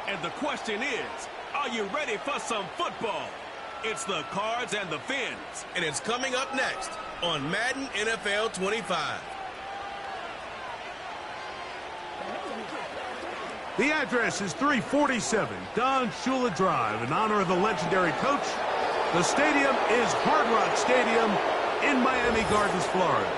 And the question is, are you ready for some football? It's the Cards and the Fins, and it's coming up next on Madden NFL 25. The address is 347 Don Shula Drive. In honor of the legendary coach, the stadium is Hard Rock Stadium in Miami Gardens, Florida.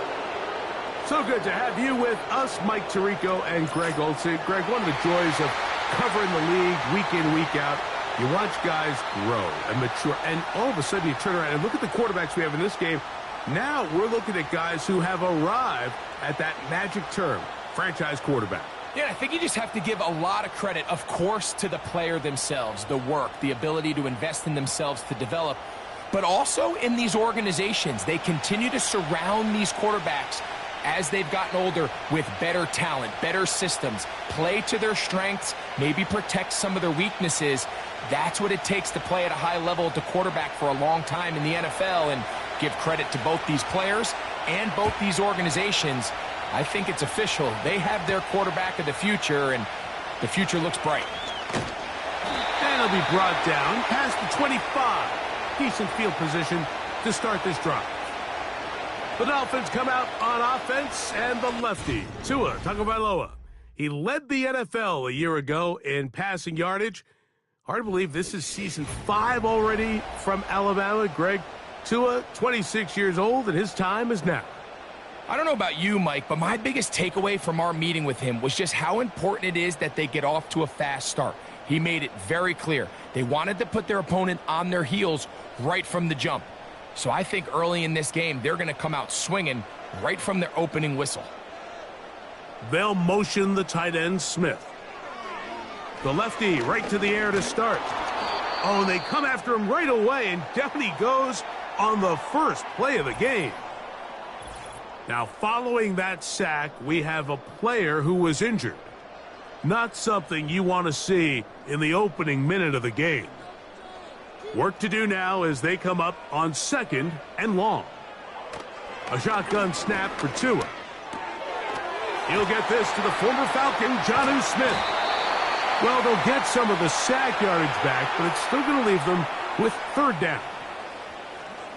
So good to have you with us, Mike Tirico and Greg Olsen. Greg, one of the joys of covering the league week in, week out, you watch guys grow and mature, and all of a sudden you turn around and look at the quarterbacks we have in this game. Now we're looking at guys who have arrived at that magic term, franchise quarterback. Yeah, I think you just have to give a lot of credit, of course, to the player themselves, the work, the ability to invest in themselves to develop, but also in these organizations. They continue to surround these quarterbacks as they've gotten older with better talent, better systems, play to their strengths, maybe protect some of their weaknesses. That's what it takes to play at a high level at the quarterback for a long time in the NFL, and give credit to both these players and both these organizations. I think it's official. They have their quarterback of the future, and the future looks bright. And he'll be brought down past the 25. Decent field position to start this drive. The Dolphins come out on offense, and the lefty, Tua Tagovailoa. He led the NFL a year ago in passing yardage. Hard to believe this is season 5 already from Alabama. Greg, Tua, 26 years old, and his time is now. I don't know about you, Mike, but my biggest takeaway from our meeting with him was just how important it is that they get off to a fast start. He made it very clear. They wanted to put their opponent on their heels right from the jump. So I think early in this game, they're going to come out swinging right from their opening whistle. They'll motion the tight end, Smith. The lefty right to the air to start. Oh, and they come after him right away, and down he goes on the first play of the game. Now, following that sack, we have a player who was injured. Not something you want to see in the opening minute of the game. Work to do now as they come up on 2nd and long. A shotgun snap for Tua. He'll get this to the former Falcon, Jonnu Smith. Well, they'll get some of the sack yardage back, but it's still going to leave them with 3rd down.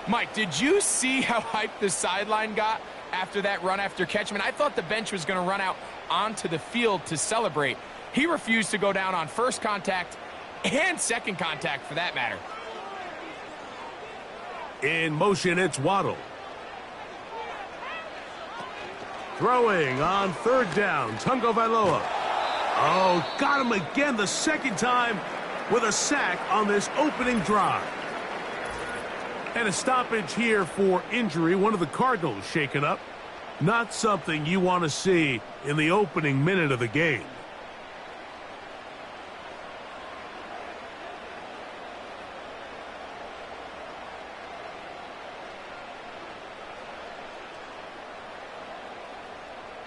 Mike, did you see how hyped the sideline got after that run after catch? I mean, I thought the bench was going to run out onto the field to celebrate. He refused to go down on first contact and second contact, for that matter. In motion, it's Waddle. Throwing on 3rd down, Tagovailoa. Oh, got him again the second time with a sack on this opening drive. And a stoppage here for injury. One of the Cardinals shaken up. Not something you want to see in the opening minute of the game.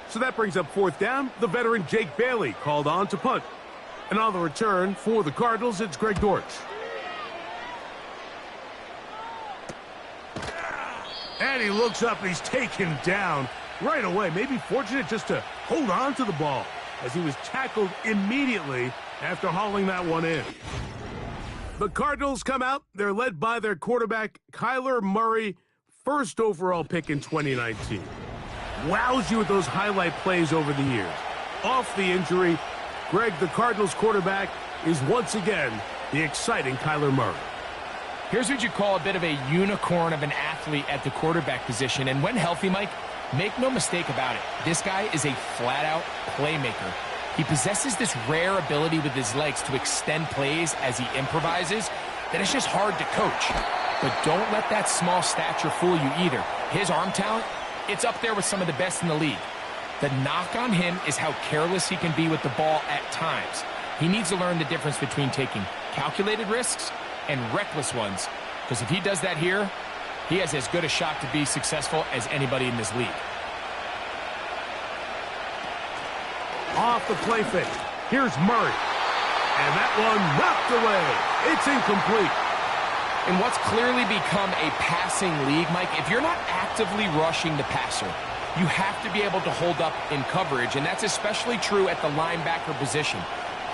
So that brings up 4th down. The veteran Jake Bailey called on to punt. And on the return for the Cardinals, it's Greg Dortch. And he looks up and he's taken down right away. Maybe fortunate just to hold on to the ball as he was tackled immediately after hauling that one in. The Cardinals come out. They're led by their quarterback, Kyler Murray, 1st overall pick in 2019. Wows you with those highlight plays over the years. Off the injury, Greg, the Cardinals quarterback, is once again the exciting Kyler Murray. Here's what you call a bit of a unicorn of an athlete at the quarterback position. And when healthy, Mike, make no mistake about it, this guy is a flat-out playmaker. He possesses this rare ability with his legs to extend plays as he improvises that it's just hard to coach. But don't let that small stature fool you either. His arm talent, it's up there with some of the best in the league. The knock on him is how careless he can be with the ball at times. He needs to learn the difference between taking calculated risks and reckless ones, because if he does that here, he has as good a shot to be successful as anybody in this league. Off the play fake. Here's Murray. And that one knocked away. It's incomplete. In what's clearly become a passing league, Mike, if you're not actively rushing the passer, you have to be able to hold up in coverage, and that's especially true at the linebacker position.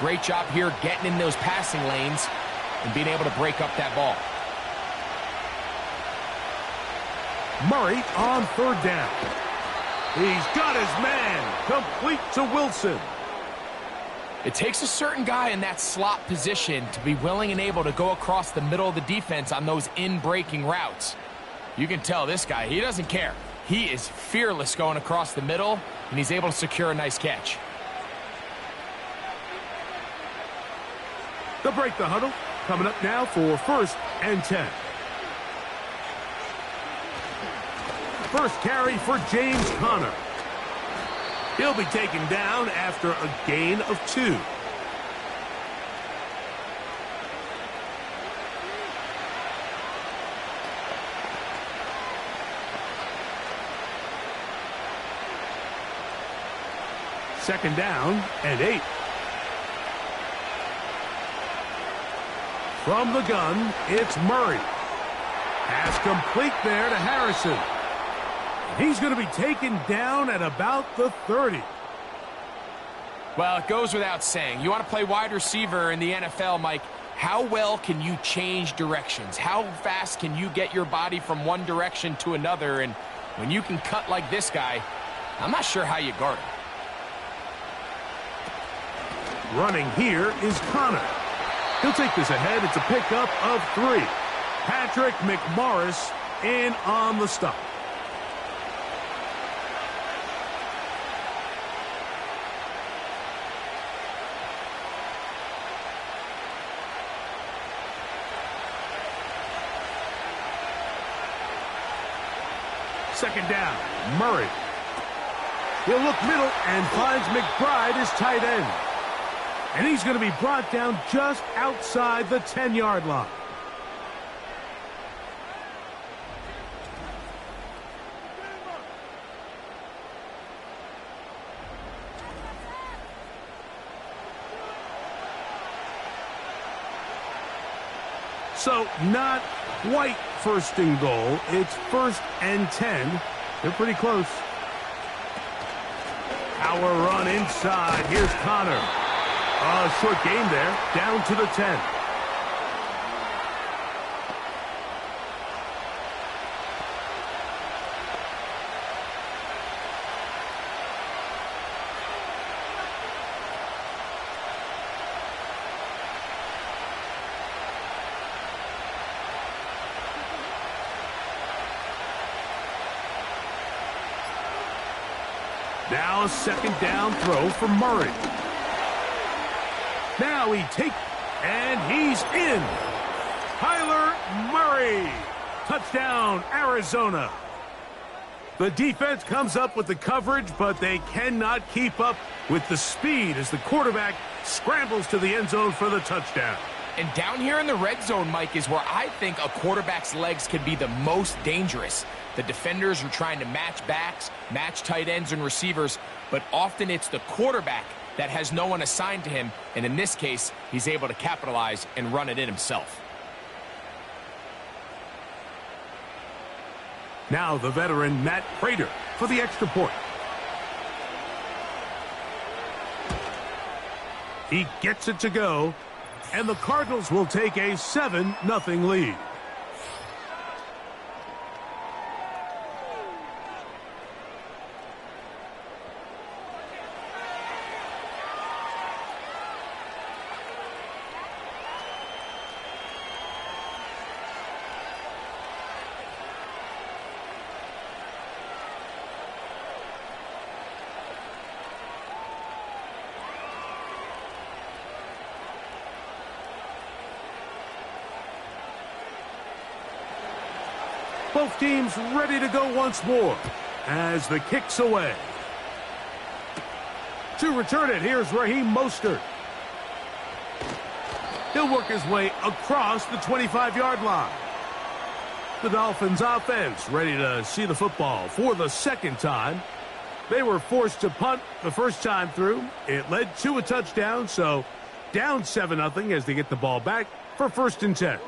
Great job here getting in those passing lanes and being able to break up that ball. Murray on third down. He's got his man complete to Wilson. It takes a certain guy in that slot position to be willing and able to go across the middle of the defense on those in-breaking routes. You can tell this guy, he doesn't care. He is fearless going across the middle, and he's able to secure a nice catch. They'll break the huddle. Coming up now for 1st and 10. First carry for James Conner. He'll be taken down after a gain of 2. Second down and 8. From the gun, it's Murray. Pass complete there to Harrison. He's going to be taken down at about the 30. Well, it goes without saying. You want to play wide receiver in the NFL, Mike. How well can you change directions? How fast can you get your body from one direction to another? And when you can cut like this guy, I'm not sure how you guard him. Running here is Conner. He'll take this ahead. It's a pickup of 3. Patrick McMorris in on the stop. Second down, Murray. He'll look middle and finds McBride as tight end. And he's going to be brought down just outside the 10-yard line. So not quite 1st and goal. It's 1st and 10. They're pretty close. Power run inside. Here's Conner. Short game there, down to the 10. Now a second down throw for Murray. Now he takes, and he's in. Kyler Murray. Touchdown, Arizona. The defense comes up with the coverage, but they cannot keep up with the speed as the quarterback scrambles to the end zone for the touchdown. And down here in the red zone, Mike, is where I think a quarterback's legs can be the most dangerous. The defenders are trying to match backs, match tight ends and receivers, but often it's the quarterback that has no one assigned to him, and in this case, he's able to capitalize and run it in himself. Now the veteran Matt Prater for the extra point. He gets it to go, and the Cardinals will take a 7-0 lead. Both teams ready to go once more as the kick's away. To return it, here's Raheem Mostert. He'll work his way across the 25-yard line. The Dolphins offense ready to see the football for the second time. They were forced to punt the first time through. It led to a touchdown, so down 7-0 as they get the ball back for 1st and 10.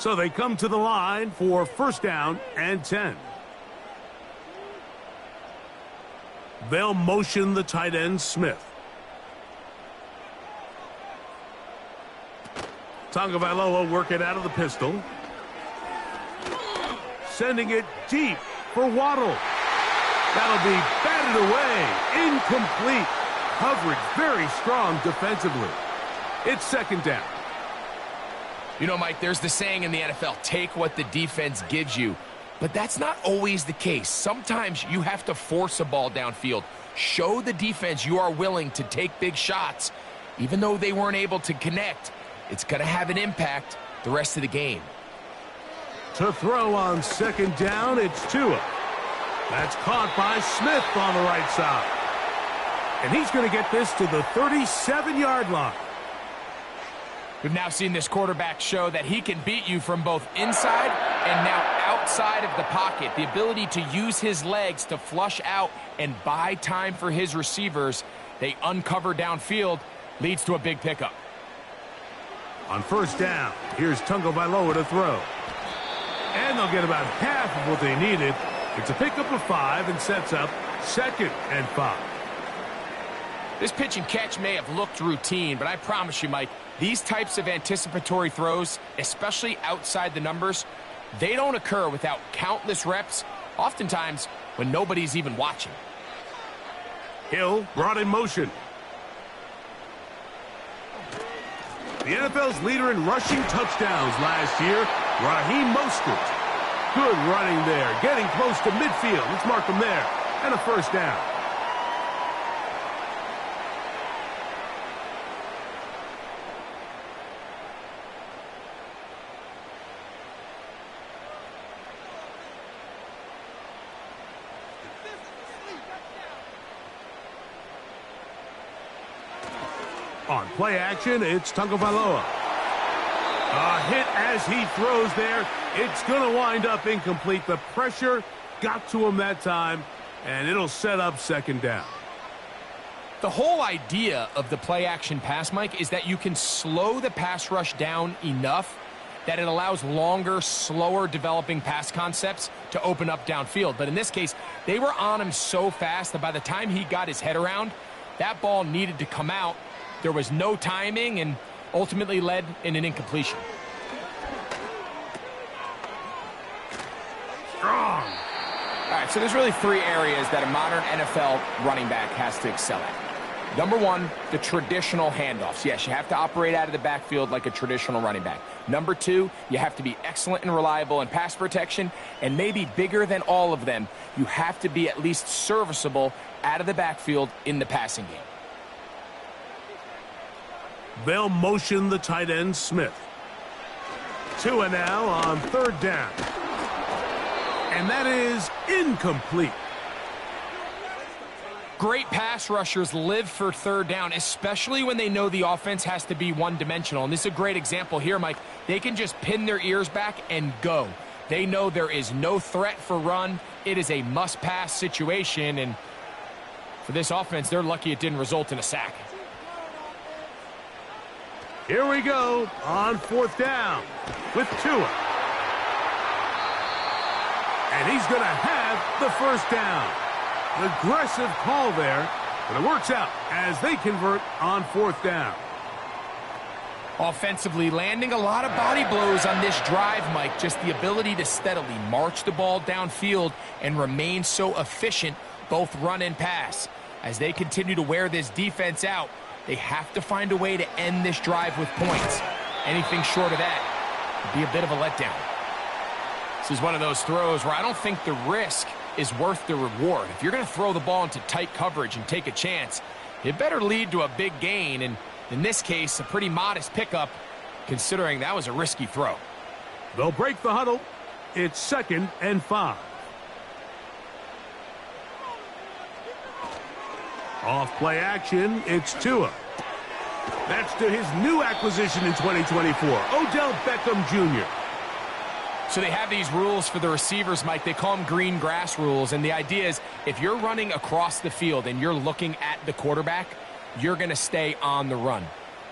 So they come to the line for first down and 10. They'll motion the tight end, Smith. Tagovailoa working out of the pistol. Sending it deep for Waddle. That'll be batted away. Incomplete. Coverage very strong defensively. It's second down. You know, Mike, there's the saying in the NFL, take what the defense gives you. But that's not always the case. Sometimes you have to force a ball downfield. Show the defense you are willing to take big shots. Even though they weren't able to connect, it's going to have an impact the rest of the game. To throw on second down, it's Tua. That's caught by Smith on the right side. And he's going to get this to the 37-yard line. We've now seen this quarterback show that he can beat you from both inside and now outside of the pocket. The ability to use his legs to flush out and buy time for his receivers. They uncover downfield, leads to a big pickup. On first down, here's Tagovailoa to throw. And they'll get about half of what they needed. It's a pickup of 5 and sets up second and 5. This pitch and catch may have looked routine, but I promise you, Mike, these types of anticipatory throws, especially outside the numbers, they don't occur without countless reps, oftentimes when nobody's even watching. Hill brought in motion. The NFL's leader in rushing touchdowns last year, Raheem Mostert. Good running there, getting close to midfield. Let's mark him there. And a first down. On play action, it's Tagovailoa. A hit as he throws there. It's going to wind up incomplete. The pressure got to him that time, and it'll set up second down. The whole idea of the play action pass, Mike, is that you can slow the pass rush down enough that it allows longer, slower developing pass concepts to open up downfield. But in this case, they were on him so fast that by the time he got his head around, that ball needed to come out. There was no timing and ultimately led in an incompletion. Strong. All right, so there's really 3 areas that a modern NFL running back has to excel at. Number 1, the traditional handoffs. Yes, you have to operate out of the backfield like a traditional running back. Number 2, you have to be excellent and reliable in pass protection. And maybe bigger than all of them, you have to be at least serviceable out of the backfield in the passing game. They'll motion the tight end, Smith. Tua now on third down. And that is incomplete. Great pass rushers live for third down, especially when they know the offense has to be one-dimensional. And this is a great example here, Mike. They can just pin their ears back and go. They know there is no threat for run. It is a must-pass situation. And for this offense, they're lucky it didn't result in a sack. Here we go on fourth down with Tua. And he's going to have the first down. Aggressive call there, but it works out as they convert on fourth down. Offensively, landing a lot of body blows on this drive, Mike. Just the ability to steadily march the ball downfield and remain so efficient, both run and pass. As they continue to wear this defense out, they have to find a way to end this drive with points. Anything short of that would be a bit of a letdown. This is one of those throws where I don't think the risk is worth the reward. If you're going to throw the ball into tight coverage and take a chance, it better lead to a big gain. And in this case, a pretty modest pickup, considering that was a risky throw. They'll break the huddle. It's 2nd and 5. Off play action, it's Tua. That's to his new acquisition in 2024, Odell Beckham Jr. So they have these rules for the receivers, Mike. They call them green grass rules. And the idea is if you're running across the field and you're looking at the quarterback, you're going to stay on the run.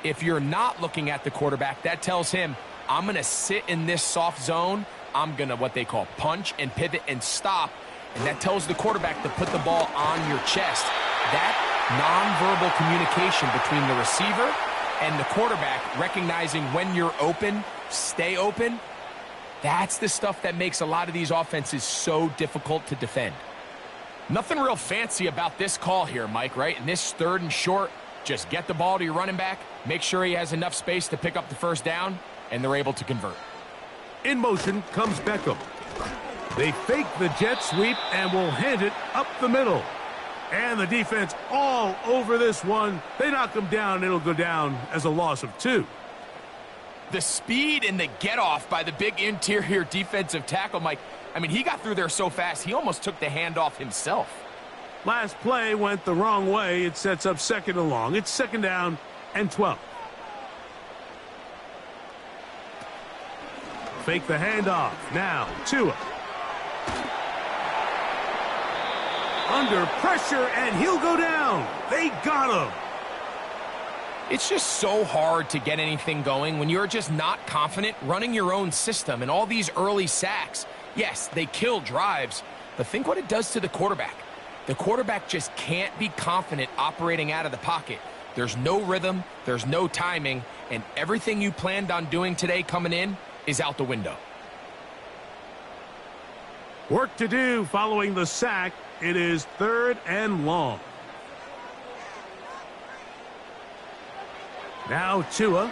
If you're not looking at the quarterback, that tells him, I'm going to sit in this soft zone. I'm going to what they call punch and pivot and stop. And that tells the quarterback to put the ball on your chest. That nonverbal communication between the receiver and the quarterback, recognizing when you're open, stay open, that's the stuff that makes a lot of these offenses so difficult to defend. Nothing real fancy about this call here, Mike, right? In this 3rd and short, just get the ball to your running back, make sure he has enough space to pick up the first down, and they're able to convert. In motion comes Beckham. They fake the jet sweep and will hand it up the middle. And the defense all over this one. They knock him down. It'll go down as a loss of 2. The speed and the get-off by the big interior defensive tackle, Mike, I mean, he got through there so fast, he almost took the handoff himself. Last play went the wrong way. It sets up 2nd and long. It's 2nd down and 12. Fake the handoff. Now, Tua. Under pressure, and he'll go down. They got him. It's just so hard to get anything going when you're just not confident running your own system. And all these early sacks, yes, they kill drives, but think what it does to the quarterback. The quarterback just can't be confident operating out of the pocket. There's no rhythm, there's no timing, and everything you planned on doing today coming in is out the window. Work to do following the sack. It is 3rd and long. Now Tua.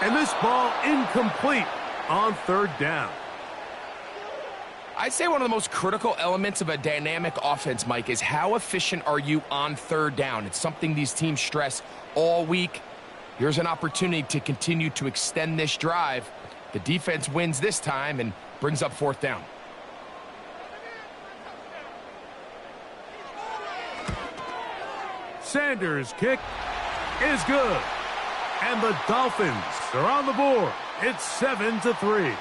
And this ball incomplete on 3rd down. I'd say one of the most critical elements of a dynamic offense, Mike, is how efficient are you on 3rd down. It's something these teams stress all week. Here's an opportunity to continue to extend this drive. The defense wins this time and brings up 4th down. Sanders' kick is good. And the Dolphins are on the board. It's 7-3.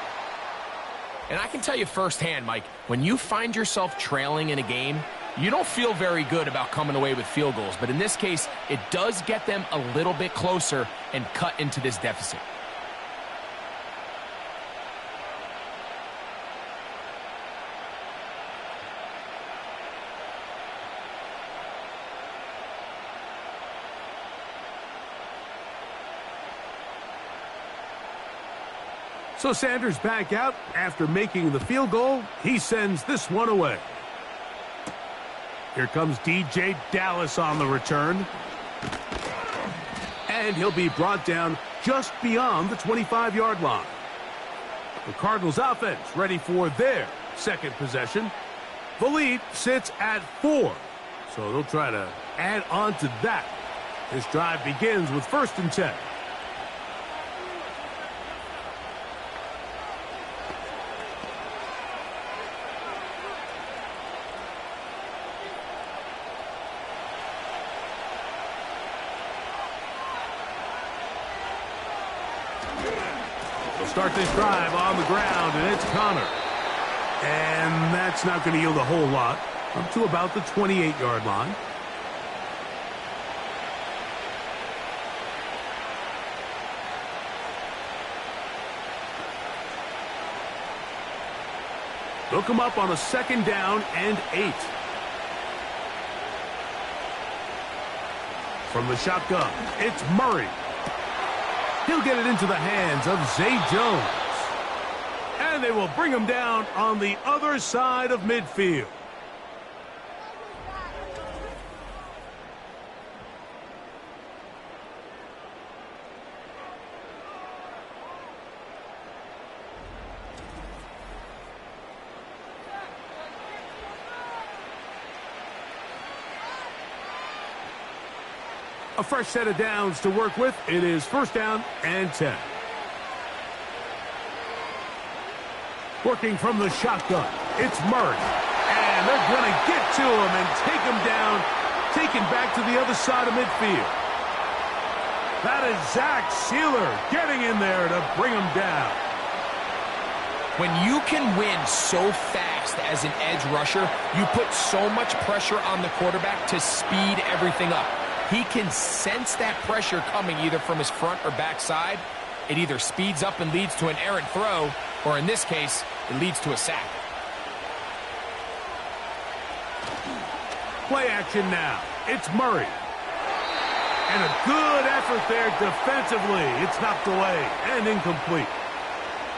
And I can tell you firsthand, Mike, when you find yourself trailing in a game, you don't feel very good about coming away with field goals. But in this case, it does get them a little bit closer and cut into this deficit. So Sanders back out after making the field goal. He sends this one away. Here comes DJ Dallas on the return. And he'll be brought down just beyond the 25-yard line. The Cardinals offense ready for their 2nd possession. The lead sits at 4. So they'll try to add on to that. This drive begins with 1st and 10. Start this drive on the ground, and it's Connor. And that's not going to yield a whole lot. Up to about the 28-yard line. They'll come up on a 2nd down and 8. From the shotgun, it's Murray. He'll get it into the hands of Zay Jones. And they will bring him down on the other side of midfield. A fresh set of downs to work with. It is 1st down and 10. Working from the shotgun, it's Murray. And they're going to get to him and take him down, taken back to the other side of midfield. That is Zach Sealer getting in there to bring him down. When you can win so fast as an edge rusher, you put so much pressure on the quarterback to speed everything up. He can sense that pressure coming either from his front or back side, It either speeds up and leads to an errant throw, or in this case, it leads to a sack. Play action now. It's Murray. And a good effort there defensively. It's knocked away and incomplete.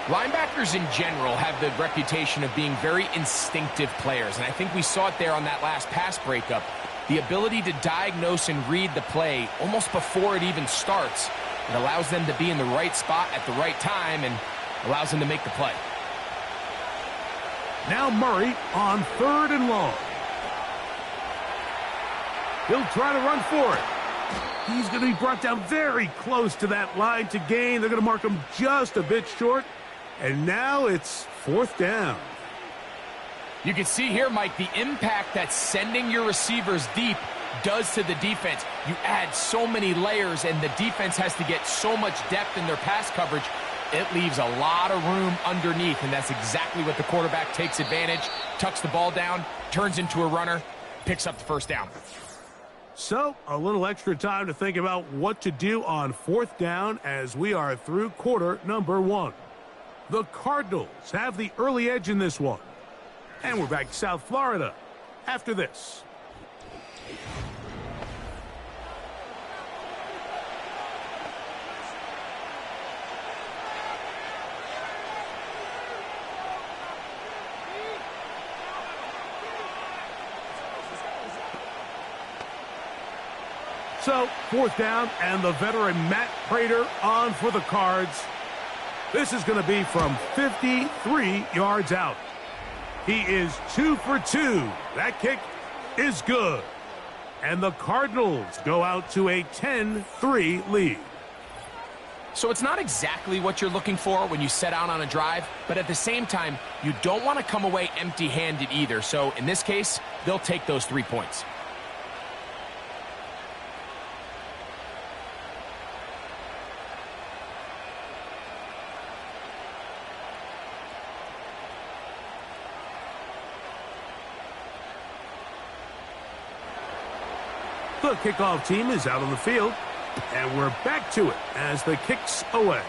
Linebackers in general have the reputation of being very instinctive players, and I think we saw it there on that last pass breakup. The ability to diagnose and read the play almost before it even starts. It allows them to be in the right spot at the right time and allows them to make the play. Now Murray on 3rd and long. He'll try to run for it. He's going to be brought down very close to that line to gain. They're going to mark him just a bit short. And now it's 4th down. You can see here, Mike, the impact that sending your receivers deep does to the defense. You add so many layers, and the defense has to get so much depth in their pass coverage. It leaves a lot of room underneath, and that's exactly what the quarterback takes advantage. Tucks the ball down, turns into a runner, picks up the 1st down. So, a little extra time to think about what to do on 4th down as we are through quarter number 1. The Cardinals have the early edge in this one. And we're back to South Florida after this. So, 4th down, and the veteran Matt Prater on for the Cards. This is going to be from 53 yards out. He is 2 for 2. That kick is good. And the Cardinals go out to a 10-3 lead. So it's not exactly what you're looking for when you set out on a drive, but at the same time, you don't want to come away empty-handed either. So in this case, they'll take those 3 points. The kickoff team is out on the field, and we're back to it as the kick's away.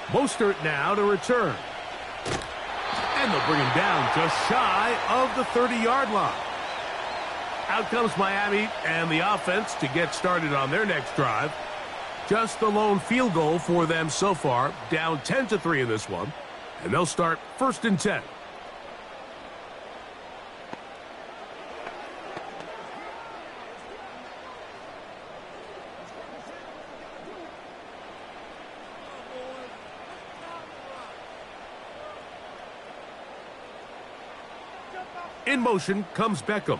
Mostert now to return. And they'll bring him down just shy of the 30-yard line. Out comes Miami and the offense to get started on their next drive. Just the lone field goal for them so far, down 10-3 in this one. And they'll start 1st and 10. In motion comes Beckham.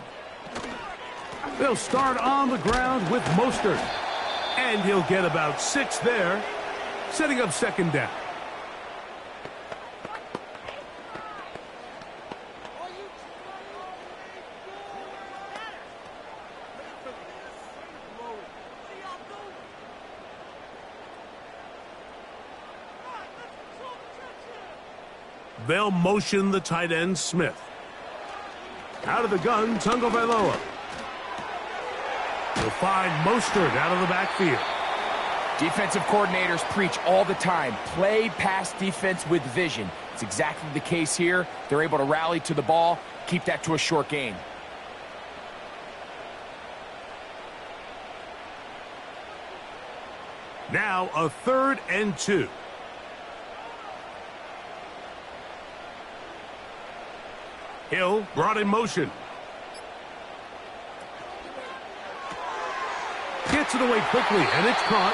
They'll start on the ground with Mostert. And he'll get about 6 there, setting up 2nd down. They'll motion the tight end, Smith. Out of the gun, Tagovailoa. He'll find Mostert out of the backfield. Defensive coordinators preach all the time, play pass defense with vision. It's exactly the case here. They're able to rally to the ball, keep that to a short gain. Now a 3rd and 2. Hill brought in motion. Gets it away quickly, and it's caught.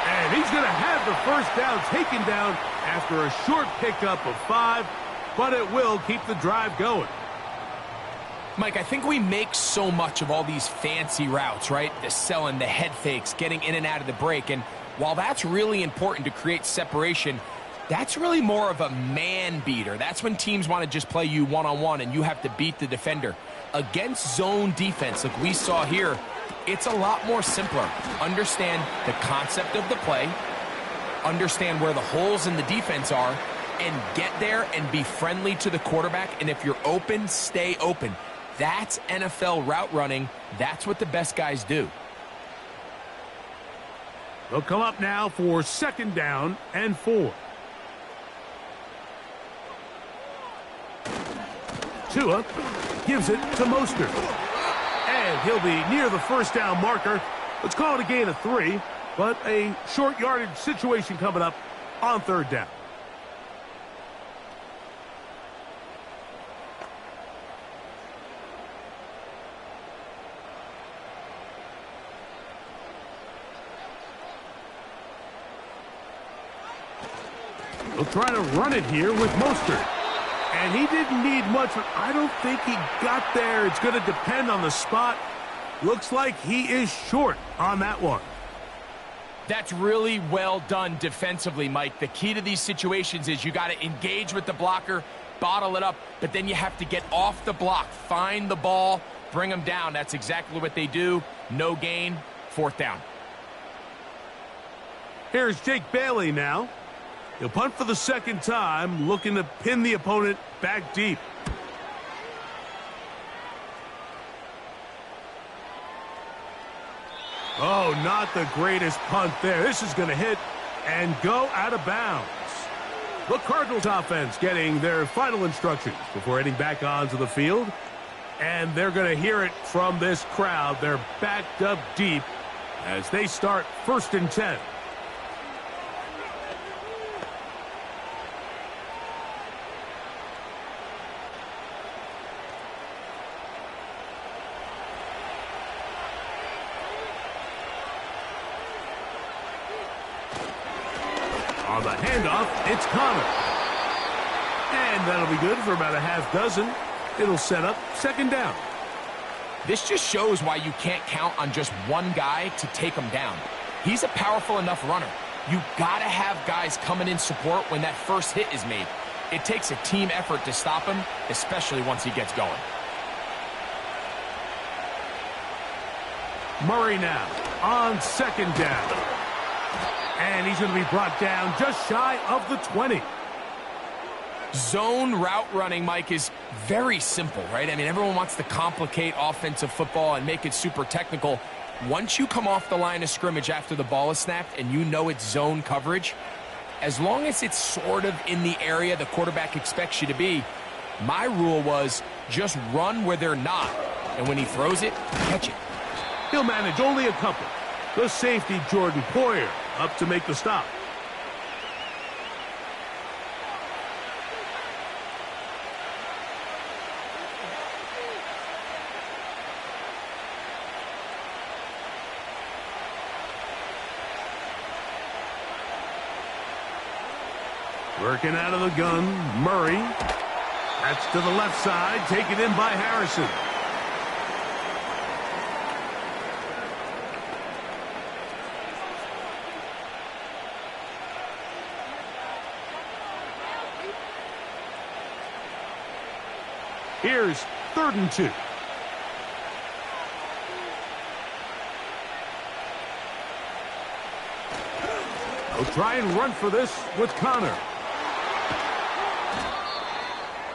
And he's going to have the 1st down taken down after a short pickup of 5, but it will keep the drive going. Mike, I think we make so much of all these fancy routes, right? The selling, the head fakes, getting in and out of the break. And while that's really important to create separation, that's really more of a man beater. That's when teams want to just play you one-on-one and you have to beat the defender. Against zone defense, like we saw here, it's a lot more simpler. Understand the concept of the play, understand where the holes in the defense are, and get there and be friendly to the quarterback. And if you're open, stay open. That's NFL route running. That's what the best guys do. They'll come up now for 2nd down and 4. Tua gives it to Mostert. And he'll be near the 1st down marker. Let's call it a gain of 3, but a short yardage situation coming up on 3rd down. They'll try to run it here with Mostert. And he didn't need much, but I don't think he got there. It's going to depend on the spot. Looks like he is short on that one. That's really well done defensively, Mike. The key to these situations is you got to engage with the blocker, bottle it up, but then you have to get off the block, find the ball, bring them down. That's exactly what they do. No gain, 4th down. Here's Jake Bailey now. He'll punt for the 2nd time, looking to pin the opponent back deep. Oh, not the greatest punt there. This is going to hit and go out of bounds. The Cardinals offense getting their final instructions before heading back onto the field. And they're going to hear it from this crowd. They're backed up deep as they start 1st and 10. On the handoff, it's Connor. And that'll be good for about a half dozen. It'll set up 2nd down. This just shows why you can't count on just one guy to take him down. He's a powerful enough runner. You got to have guys coming in support when that first hit is made. It takes a team effort to stop him, especially once he gets going. Murray now on 2nd down. And he's going to be brought down just shy of the 20. Zone route running, Mike, is very simple, right? I mean, everyone wants to complicate offensive football and make it super technical. Once you come off the line of scrimmage after the ball is snapped and you know it's zone coverage, as long as it's sort of in the area the quarterback expects you to be, my rule was just run where they're not. And when he throws it, catch it. He'll manage only a couple. The safety, Jordan Poyer, up to make the stop. Working out of the gun, Murray. That's to the left side, taken in by Harrison. Here's 3rd and 2. They'll try and run for this with Connor.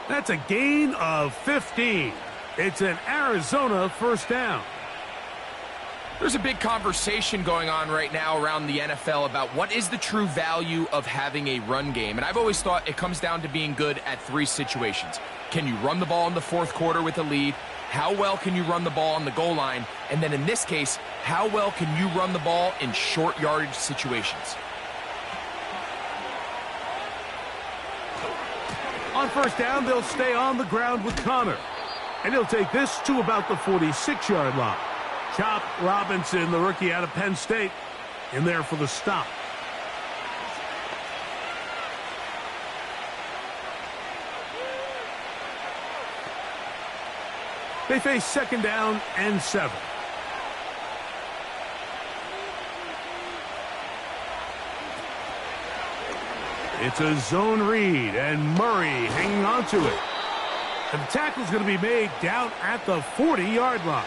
That's a gain of 15. It's an Arizona 1st down. There's a big conversation going on right now around the NFL about what is the true value of having a run game. And I've always thought it comes down to being good at 3 situations. Can you run the ball in the 4th quarter with a lead? How well can you run the ball on the goal line? And then in this case, how well can you run the ball in short yardage situations? On 1st down, they'll stay on the ground with Connor. And he'll take this to about the 46-yard line. Chop Robinson, the rookie out of Penn State, in there for the stop. They face 2nd down and 7. It's a zone read, and Murray hanging on to it. And the tackle's going to be made down at the 40-yard line.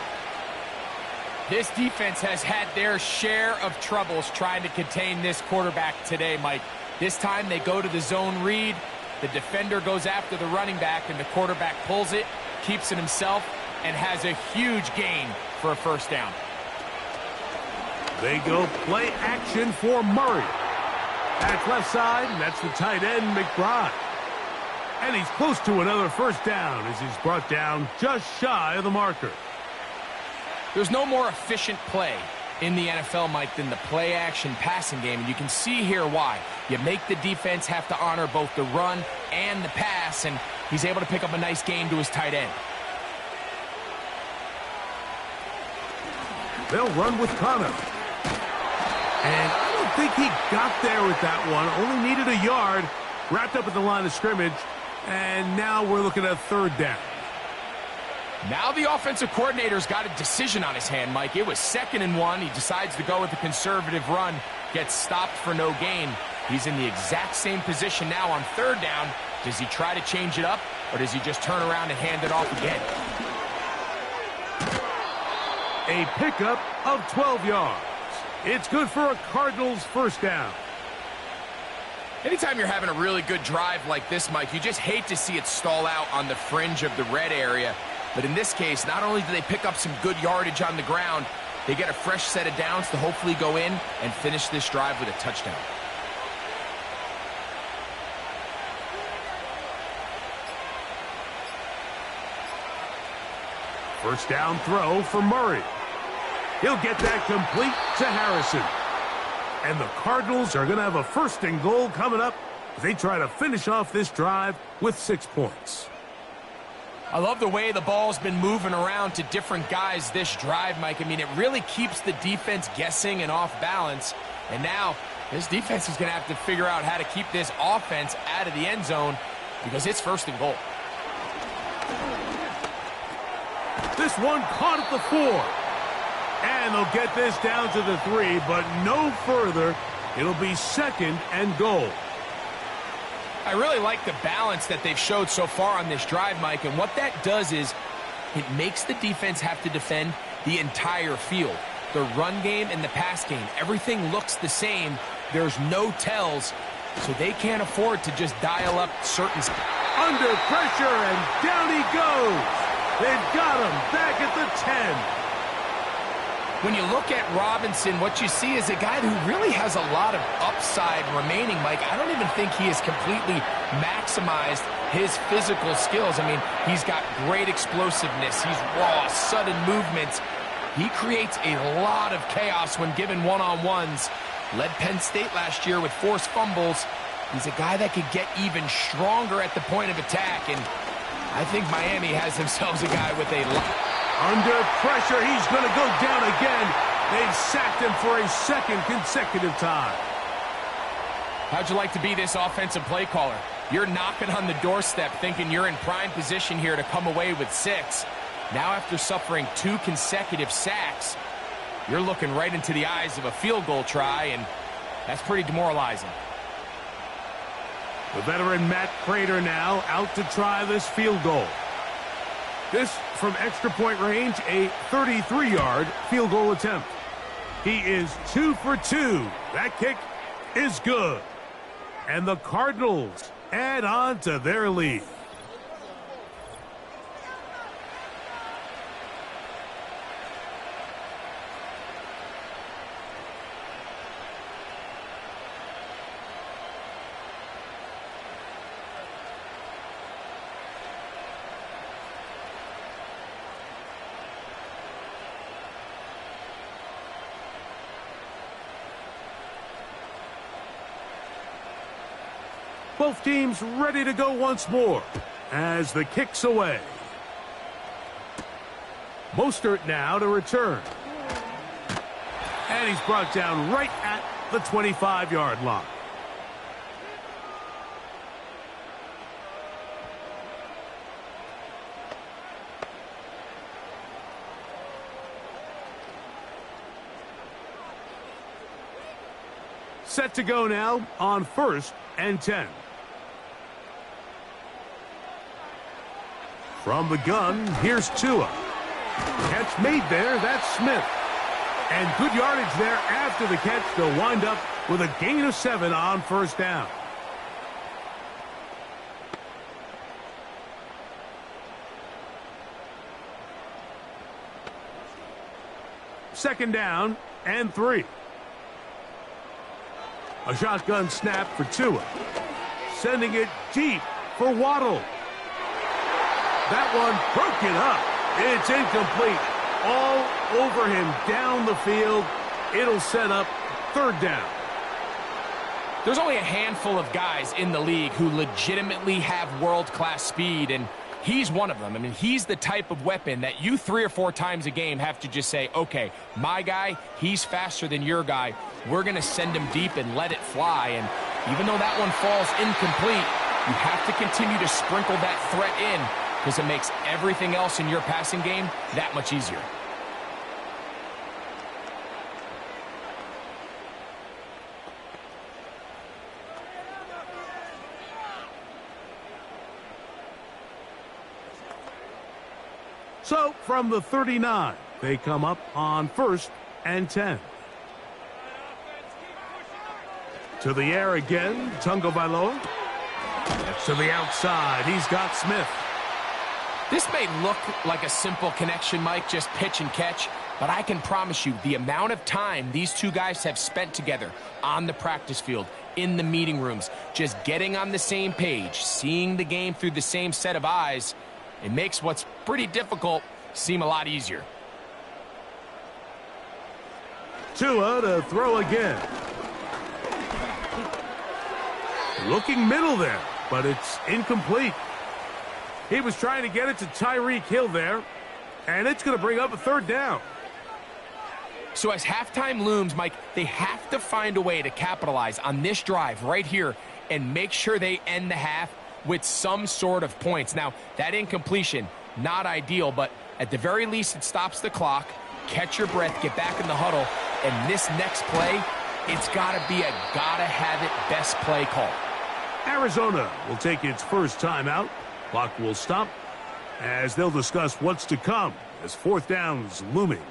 This defense has had their share of troubles trying to contain this quarterback today, Mike. This time they go to the zone read. The defender goes after the running back, and the quarterback pulls it, keeps it himself, and has a huge gain for a 1st down. They go play action for Murray. That's left side, and that's the tight end, McBride. And he's close to another first down as he's brought down just shy of the marker. There's no more efficient play in the NFL, Mike, than the play-action passing game. And you can see here why. You make the defense have to honor both the run and the pass, and he's able to pick up a nice gain to his tight end. They'll run with Connor. And I don't think he got there with that one. Only needed a yard. Wrapped up at the line of scrimmage. And now we're looking at third down. Now the offensive coordinator's got a decision on his hand, Mike. It was 2nd and 1. He decides to go with a conservative run. Gets stopped for no gain. He's in the exact same position now on third down. Does he try to change it up, or does he just turn around and hand it off again? A pickup of 12 yards. It's good for a Cardinals first down. Anytime you're having a really good drive like this, Mike, you just hate to see it stall out on the fringe of the red area. But in this case, not only do they pick up some good yardage on the ground, they get a fresh set of downs to hopefully go in and finish this drive with a touchdown. First down throw for Murray. He'll get that complete to Harrison. And the Cardinals are going to have a 1st and goal coming up as they try to finish off this drive with 6 points. I love the way the ball's been moving around to different guys this drive, Mike. I mean, it really keeps the defense guessing and off balance. And now this defense is going to have to figure out how to keep this offense out of the end zone because it's 1st and goal. This one caught at the 4. And they'll get this down to the 3, but no further. It'll be 2nd and goal. I really like the balance that they've showed so far on this drive, Mike, and what that does is it makes the defense have to defend the entire field. The run game and the pass game, everything looks the same. There's no tells, so they can't afford to just dial up certain... Under pressure, and down he goes. They've got him back at the 10. When you look at Robinson, what you see is a guy who really has a lot of upside remaining, Mike. I don't even think he has completely maximized his physical skills. I mean, he's got great explosiveness. He's raw, sudden movements. He creates a lot of chaos when given one-on-ones. Led Penn State last year with forced fumbles. He's a guy that could get even stronger at the point of attack, and I think Miami has themselves a guy with a lot. Under pressure, he's going to go down again. They've sacked him for a 2nd consecutive time. How'd you like to be this offensive play caller? You're knocking on the doorstep thinking you're in prime position here to come away with 6. Now after suffering 2 consecutive sacks, you're looking right into the eyes of a field goal try, and that's pretty demoralizing. The veteran Matt Prater now out to try this field goal. This from extra point range, a 33-yard field goal attempt. He is 2 for 2. That kick is good. And the Cardinals add on to their lead. Both teams ready to go once more as the kick's away. Mostert now to return. And he's brought down right at the 25-yard line. Set to go now on 1st and 10. From the gun, here's Tua. Catch made there, that's Smith. And good yardage there after the catch. They'll wind up with a gain of 7 on 1st down. Second down and 3. A shotgun snap for Tua. Sending it deep for Waddle. That one broken up. It's incomplete. All over him down the field. It'll set up third down. There's only a handful of guys in the league who legitimately have world-class speed, and he's one of them. I mean, he's the type of weapon that you 3 or 4 times a game have to just say, okay, my guy, he's faster than your guy. We're going to send him deep and let it fly. And even though that one falls incomplete, you have to continue to sprinkle that threat in because it makes everything else in your passing game that much easier. So, from the 39, they come up on 1st and 10. To the air again, Tagovailoa. To the outside, he's got Smith. This may look like a simple connection, Mike, just pitch and catch, but I can promise you the amount of time these two guys have spent together on the practice field, in the meeting rooms, just getting on the same page, seeing the game through the same set of eyes, it makes what's pretty difficult seem a lot easier. Tua to throw again. Looking middle there, but it's incomplete. He was trying to get it to Tyreek Hill there, and it's going to bring up a third down. So as halftime looms, Mike, they have to find a way to capitalize on this drive right here and make sure they end the half with some sort of points. Now, that incompletion, not ideal, but at the very least, it stops the clock. Catch your breath, get back in the huddle, and this next play, it's got to be a gotta-have-it best play call. Arizona will take its first timeout. Clock will stop as they'll discuss what's to come as 4th down's looming.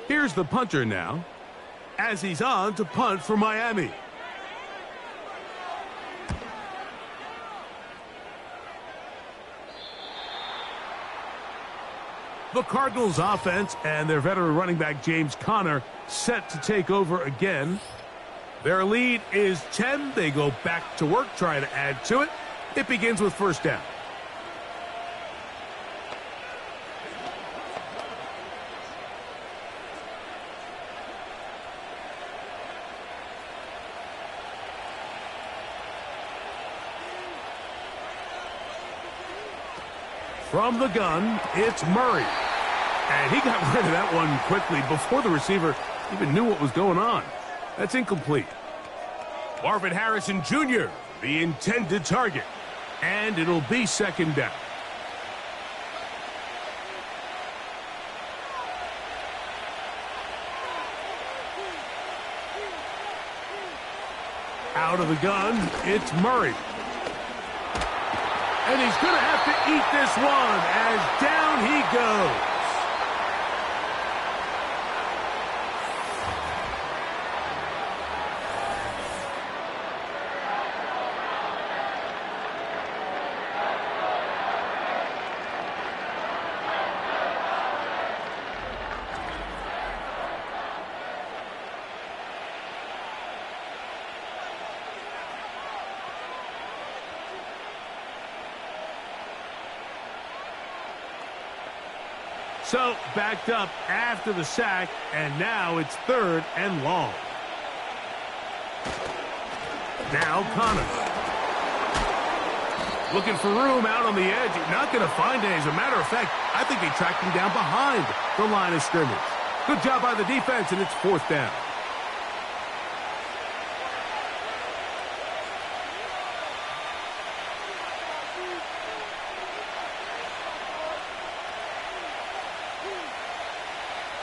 Here's the punter now, as he's on to punt for Miami. The Cardinals offense and their veteran running back James Conner set to take over again. Their lead is 10. They go back to work, trying to add to it. It begins with 1st down. From the gun, it's Murray. And he got rid of that one quickly before the receiver even knew what was going on. That's incomplete. Marvin Harrison Jr., the intended target. And it'll be 2nd down. Out of the gun, it's Murray. And he's going to have to eat this one as down he goes. So, backed up after the sack, and now it's 3rd and long. Now Conner. Looking for room out on the edge. Not going to find it. As a matter of fact, I think they tracked him down behind the line of scrimmage. Good job by the defense, and it's 4th down.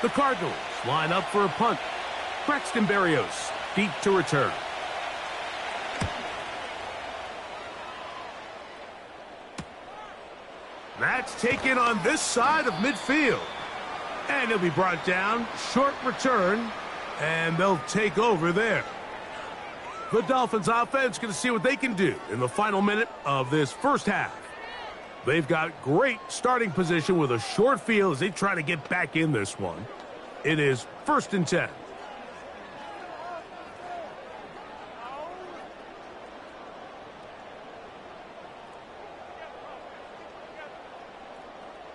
The Cardinals line up for a punt. Braxton Berrios deep to return. That's taken on this side of midfield. And he'll be brought down. Short return. And they'll take over there. The Dolphins offense going to see what they can do in the final minute of this first half. They've got great starting position with a short field as they try to get back in this one. It is 1st and 10.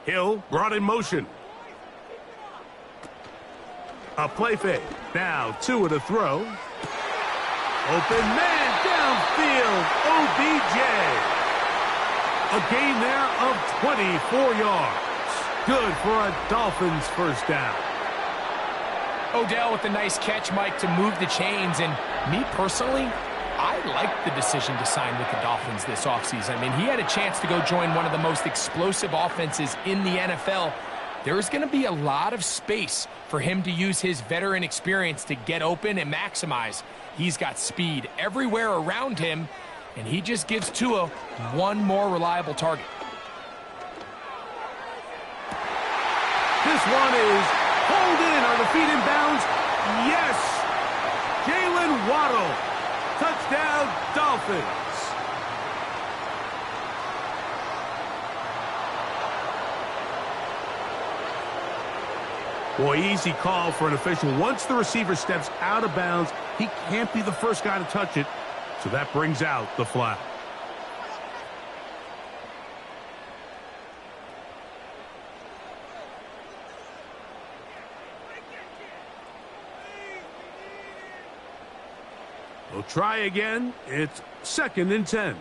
Hill brought in motion. A play fake. Now 2 at a throw. Open man downfield. OBJ. A gain there of 24 yards. Good for a Dolphins first down. Odell with a nice catch, Mike, to move the chains. And me personally, I like the decision to sign with the Dolphins this offseason. I mean, he had a chance to go join one of the most explosive offenses in the NFL. There's going to be a lot of space for him to use his veteran experience to get open and maximize. He's got speed everywhere around him, and he just gives Tua one more reliable target. This one is pulled in. Are the feet in bounds? Yes! Jalen Waddle. Touchdown, Dolphins. Boy, easy call for an official. Once the receiver steps out of bounds, he can't be the first guy to touch it. So that brings out the flag. We'll try again. It's 2nd and 10.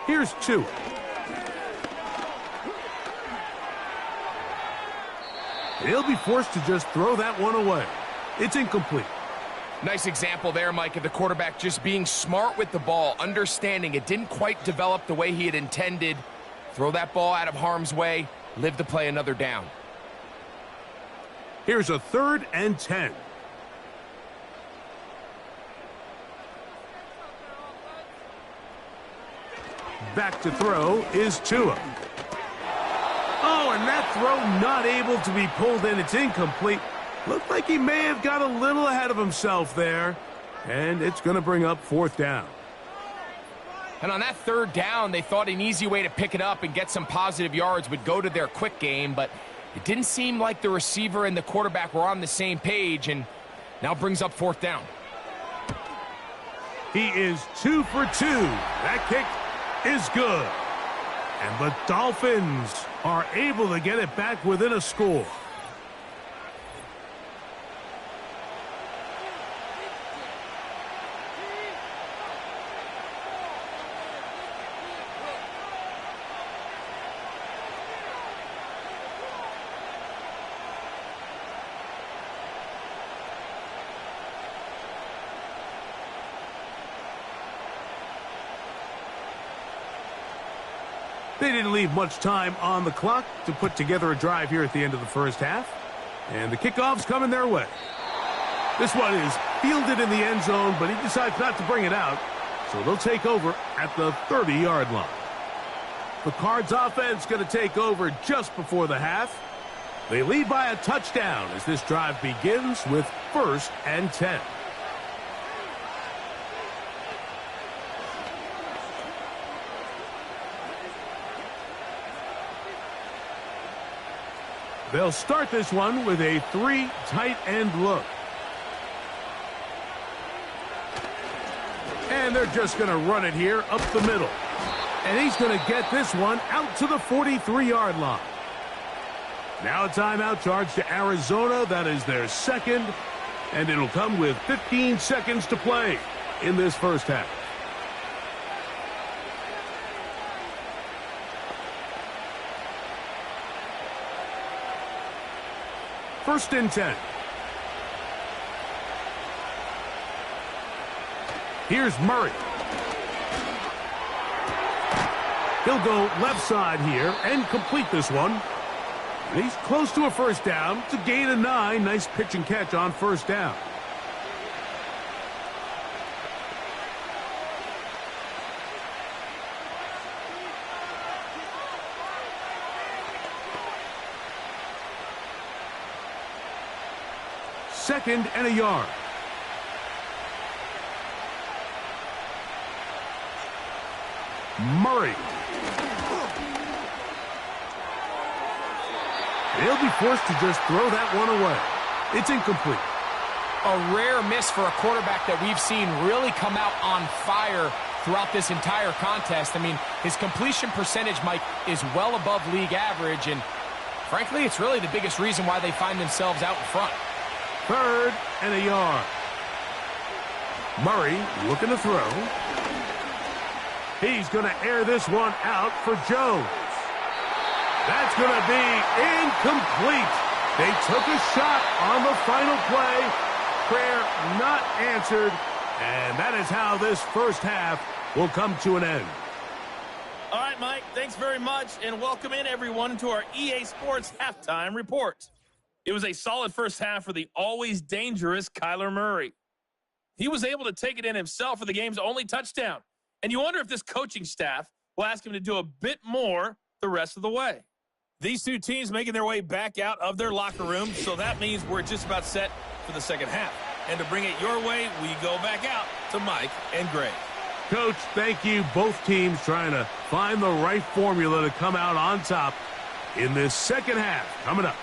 Here's 2. He'll be forced to just throw that one away. It's incomplete. Nice example there, Mike, of the quarterback just being smart with the ball, understanding it didn't quite develop the way he had intended. Throw that ball out of harm's way, live to play another down. Here's a 3rd and 10. Back to throw is Tua. Oh, and that throw not able to be pulled in. It's incomplete. Looked like he may have got a little ahead of himself there. And it's going to bring up 4th down. And on that 3rd down, they thought an easy way to pick it up and get some positive yards would go to their quick game, but it didn't seem like the receiver and the quarterback were on the same page, and now brings up 4th down. He is 2 for 2. That kick is good. And the Dolphins are able to get it back within a score. They didn't leave much time on the clock to put together a drive here at the end of the first half. And the kickoff's coming their way. This one is fielded in the end zone, but he decides not to bring it out. So they'll take over at the 30-yard line. The Cards offense going to take over just before the half. They lead by a touchdown as this drive begins with 1st and 10. They'll start this one with a 3 tight end look. And they're just going to run it here up the middle. And he's going to get this one out to the 43-yard line. Now a timeout charge to Arizona. That is their 2nd. And it'll come with 15 seconds to play in this first half. First and 10. Here's Murray. He'll go left side here and complete this one. And he's close to a first down. It's a gain of 9. Nice pitch and catch on first down. Second and a yard. Murray. He'll be forced to just throw that one away. It's incomplete. A rare miss for a quarterback that we've seen really come out on fire throughout this entire contest. I mean, his completion percentage, Mike, is well above league average, and frankly, it's really the biggest reason why they find themselves out in front. 3rd and a yard. Murray looking to throw. He's going to air this one out for Jones. That's going to be incomplete. They took a shot on the final play. Prayer not answered. And that is how this first half will come to an end. All right, Mike, thanks very much, and welcome in, everyone, to our EA Sports Halftime Report. It was a solid first half for the always dangerous Kyler Murray. He was able to take it in himself for the game's only touchdown. And you wonder if this coaching staff will ask him to do a bit more the rest of the way. These two teams making their way back out of their locker room, so that means we're just about set for the second half. And to bring it your way, we go back out to Mike and Greg. Coach, thank you. Both teams trying to find the right formula to come out on top in this second half. Coming up.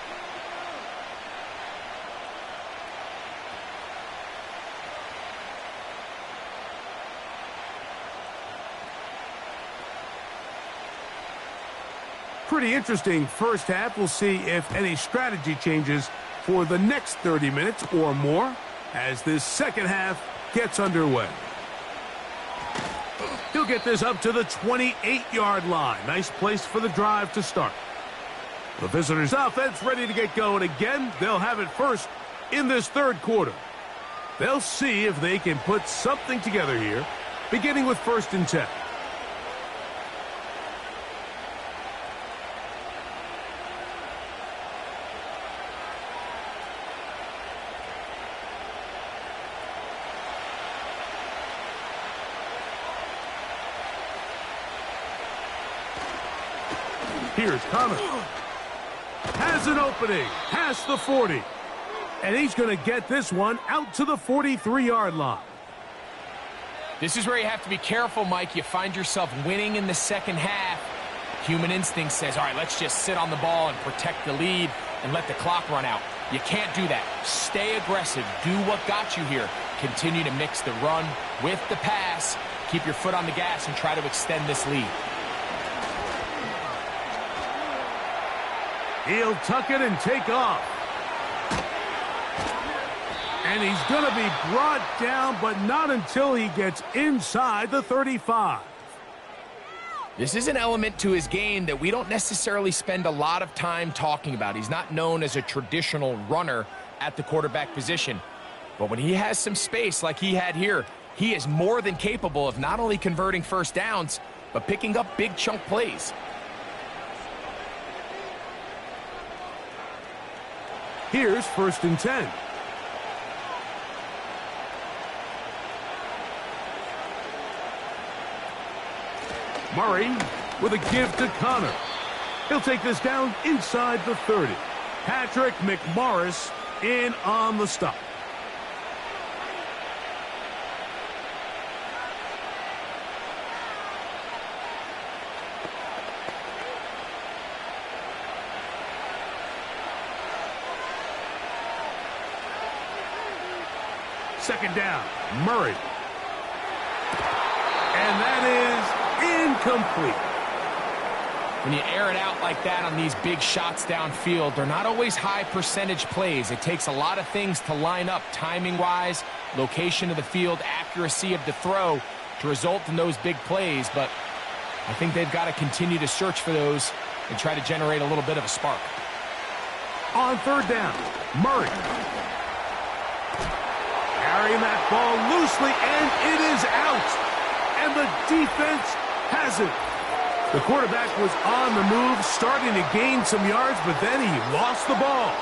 Pretty interesting first half. We'll see if any strategy changes for the next 30 minutes or more as this second half gets underway. He'll get this up to the 28-yard line. Nice place for the drive to start. The visitors' offense ready to get going again. They'll have it first in this third quarter. They'll see if they can put something together here, beginning with 1st and 10. Here's Connor. Has an opening. Past the 40. And he's going to get this one out to the 43-yard line. This is where you have to be careful, Mike. You find yourself winning in the second half. Human instinct says, all right, let's just sit on the ball and protect the lead and let the clock run out. You can't do that. Stay aggressive. Do what got you here. Continue to mix the run with the pass. Keep your foot on the gas and try to extend this lead. He'll tuck it and take off. And he's going to be brought down, but not until he gets inside the 35. This is an element to his game that we don't necessarily spend a lot of time talking about. He's not known as a traditional runner at the quarterback position. But when he has some space like he had here, he is more than capable of not only converting first downs, but picking up big chunk plays. Here's 1st and 10. Murray with a give to Connor. He'll take this down inside the 30. Patrick McMorris in on the stop. Second down, Murray. And that is incomplete. When you air it out like that on these big shots downfield, they're not always high percentage plays. It takes a lot of things to line up timing-wise, location of the field, accuracy of the throw to result in those big plays. But I think they've got to continue to search for those and try to generate a little bit of a spark. On 3rd down, Murray. Carrying that ball loosely, and it is out. And the defense has it. The quarterback was on the move, starting to gain some yards, but then he lost the ball.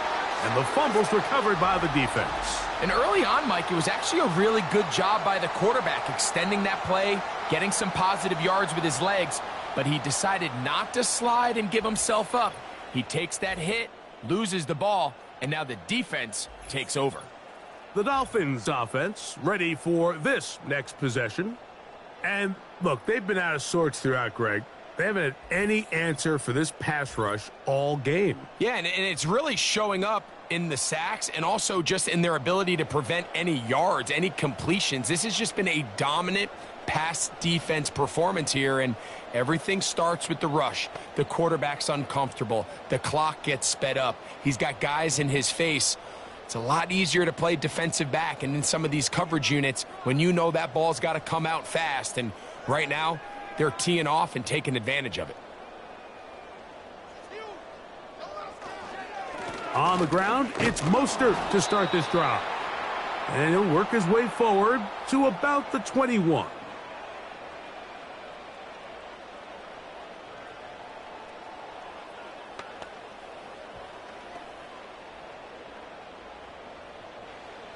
And the fumble's recovered by the defense. And early on, Mike, it was actually a really good job by the quarterback, extending that play, getting some positive yards with his legs, but he decided not to slide and give himself up. He takes that hit, loses the ball, and now the defense takes over. The Dolphins offense ready for this next possession. And, look, they've been out of sorts throughout, Greg. They haven't had any answer for this pass rush all game. Yeah, and it's really showing up in the sacks and also just in their ability to prevent any yards, any completions. This has just been a dominant pass defense performance here, and everything starts with the rush. The quarterback's uncomfortable. The clock gets sped up. He's got guys in his face. It's a lot easier to play defensive back, and in some of these coverage units, when you know that ball's got to come out fast, and right now, they're teeing off and taking advantage of it. On the ground, it's Mostert to start this drive. And he'll work his way forward to about the 21.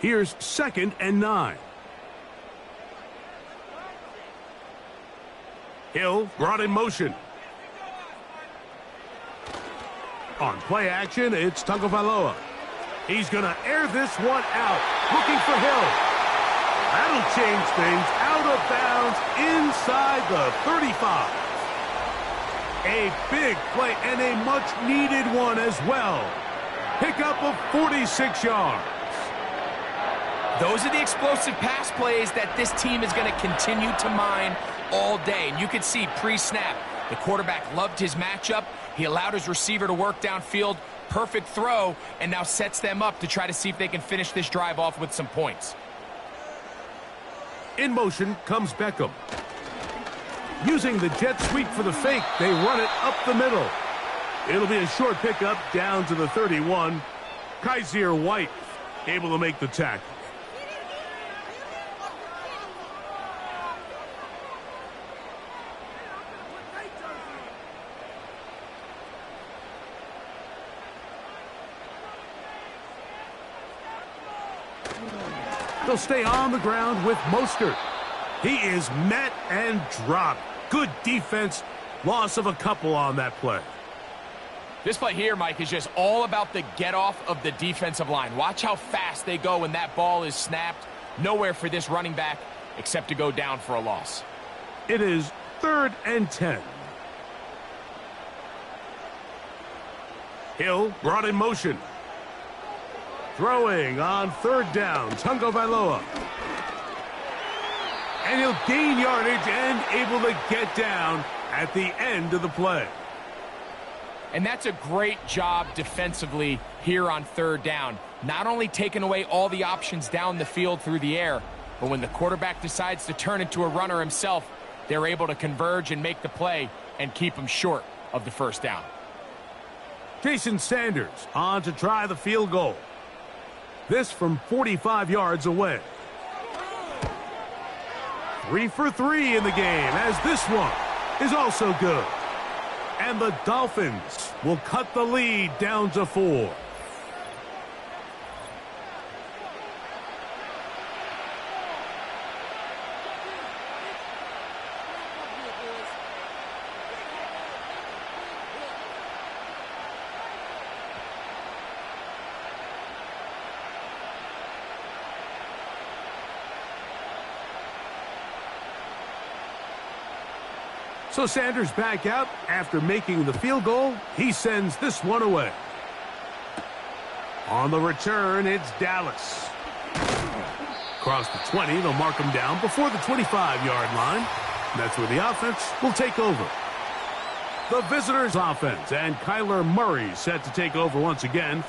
Here's 2nd and 9. Hill brought in motion. On play action, it's Tagovailoa. He's going to air this one out, looking for Hill. That'll change things. Out of bounds inside the 35. A big play and a much-needed one as well. Pickup of 46 yards. Those are the explosive pass plays that this team is going to continue to mine all day. And you can see pre-snap, the quarterback loved his matchup. He allowed his receiver to work downfield. Perfect throw, and now sets them up to try to see if they can finish this drive off with some points. In motion comes Beckham. Using the jet sweep for the fake, they run it up the middle. It'll be a short pickup down to the 31. Kaiser White able to make the tackle. They'll stay on the ground with Mostert. He is met and dropped. Good defense. Loss of a couple on that play. This play here, Mike, is just all about the get-off of the defensive line. Watch how fast they go when that ball is snapped. Nowhere for this running back except to go down for a loss. It is 3rd and 10. Hill brought in motion. Throwing on 3rd down, Tagovailoa. And he'll gain yardage and able to get down at the end of the play. And that's a great job defensively here on 3rd down. Not only taking away all the options down the field through the air, but when the quarterback decides to turn into a runner himself, they're able to converge and make the play and keep him short of the 1st down. Jason Sanders on to try the field goal. This from 45 yards away. 3 for 3 in the game, as this one is also good. And the Dolphins will cut the lead down to 4. So Sanders back out after making the field goal. He sends this one away. On the return, it's Dallas. Across the 20, they'll mark him down before the 25-yard line. That's where the offense will take over. The visitors' offense, and Kyler Murray set to take over once again.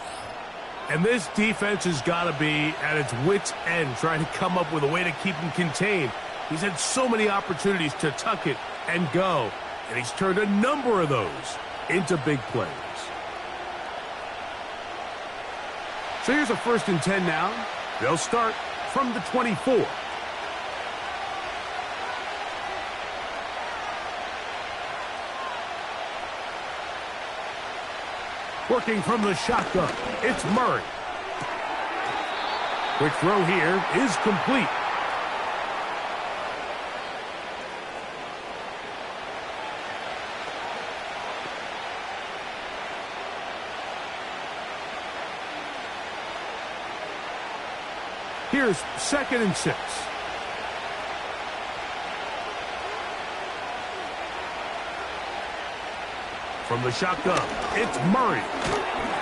And this defense has got to be at its wits' end, trying to come up with a way to keep him contained. He's had so many opportunities to tuck it and go, and he's turned a number of those into big plays. So here's a 1st and 10 now. They'll start from the 24. Working from the shotgun, it's Murray. Quick throw here is complete. Here's 2nd and 6. From the shotgun, it's Murray.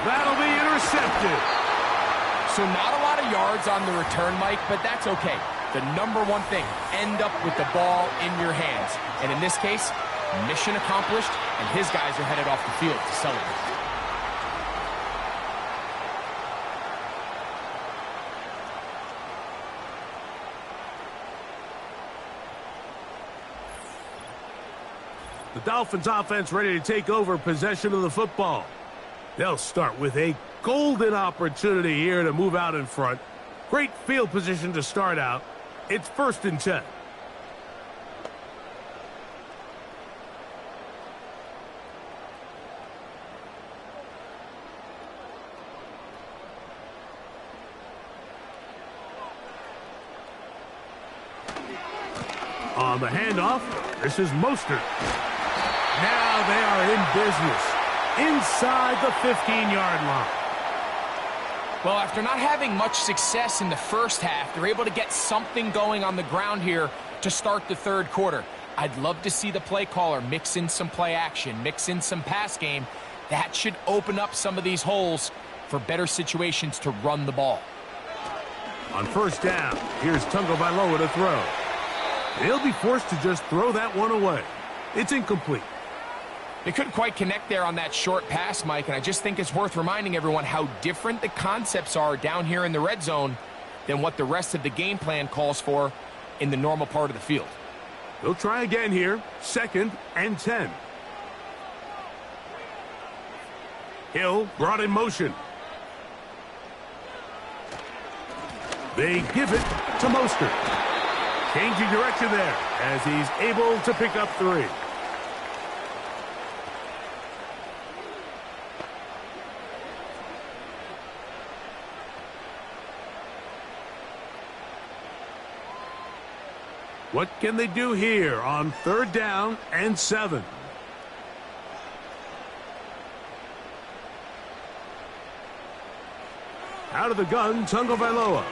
That'll be intercepted. So not a lot of yards on the return, Mike, but that's okay. The number one thing, end up with the ball in your hands. And in this case, mission accomplished, and his guys are headed off the field to celebrate. The Dolphins offense ready to take over possession of the football. They'll start with a golden opportunity here to move out in front. Great field position to start out. It's 1st and 10. On the handoff, this is Mostert. Now they are in business inside the 15-yard line. Well, after not having much success in the first half, they're able to get something going on the ground here to start the third quarter. I'd love to see the play caller mix in some play action, mix in some pass game. That should open up some of these holes for better situations to run the ball. On 1st down, here's Tagovailoa to throw. He'll be forced to just throw that one away. It's incomplete. They couldn't quite connect there on that short pass, Mike, and I just think it's worth reminding everyone how different the concepts are down here in the red zone than what the rest of the game plan calls for in the normal part of the field. They'll try again here, 2nd and 10. Hill brought in motion. They give it to Mostert. Changing direction there as he's able to pick up 3. What can they do here on 3rd down and 7? Out of the gun, Tagovailoa.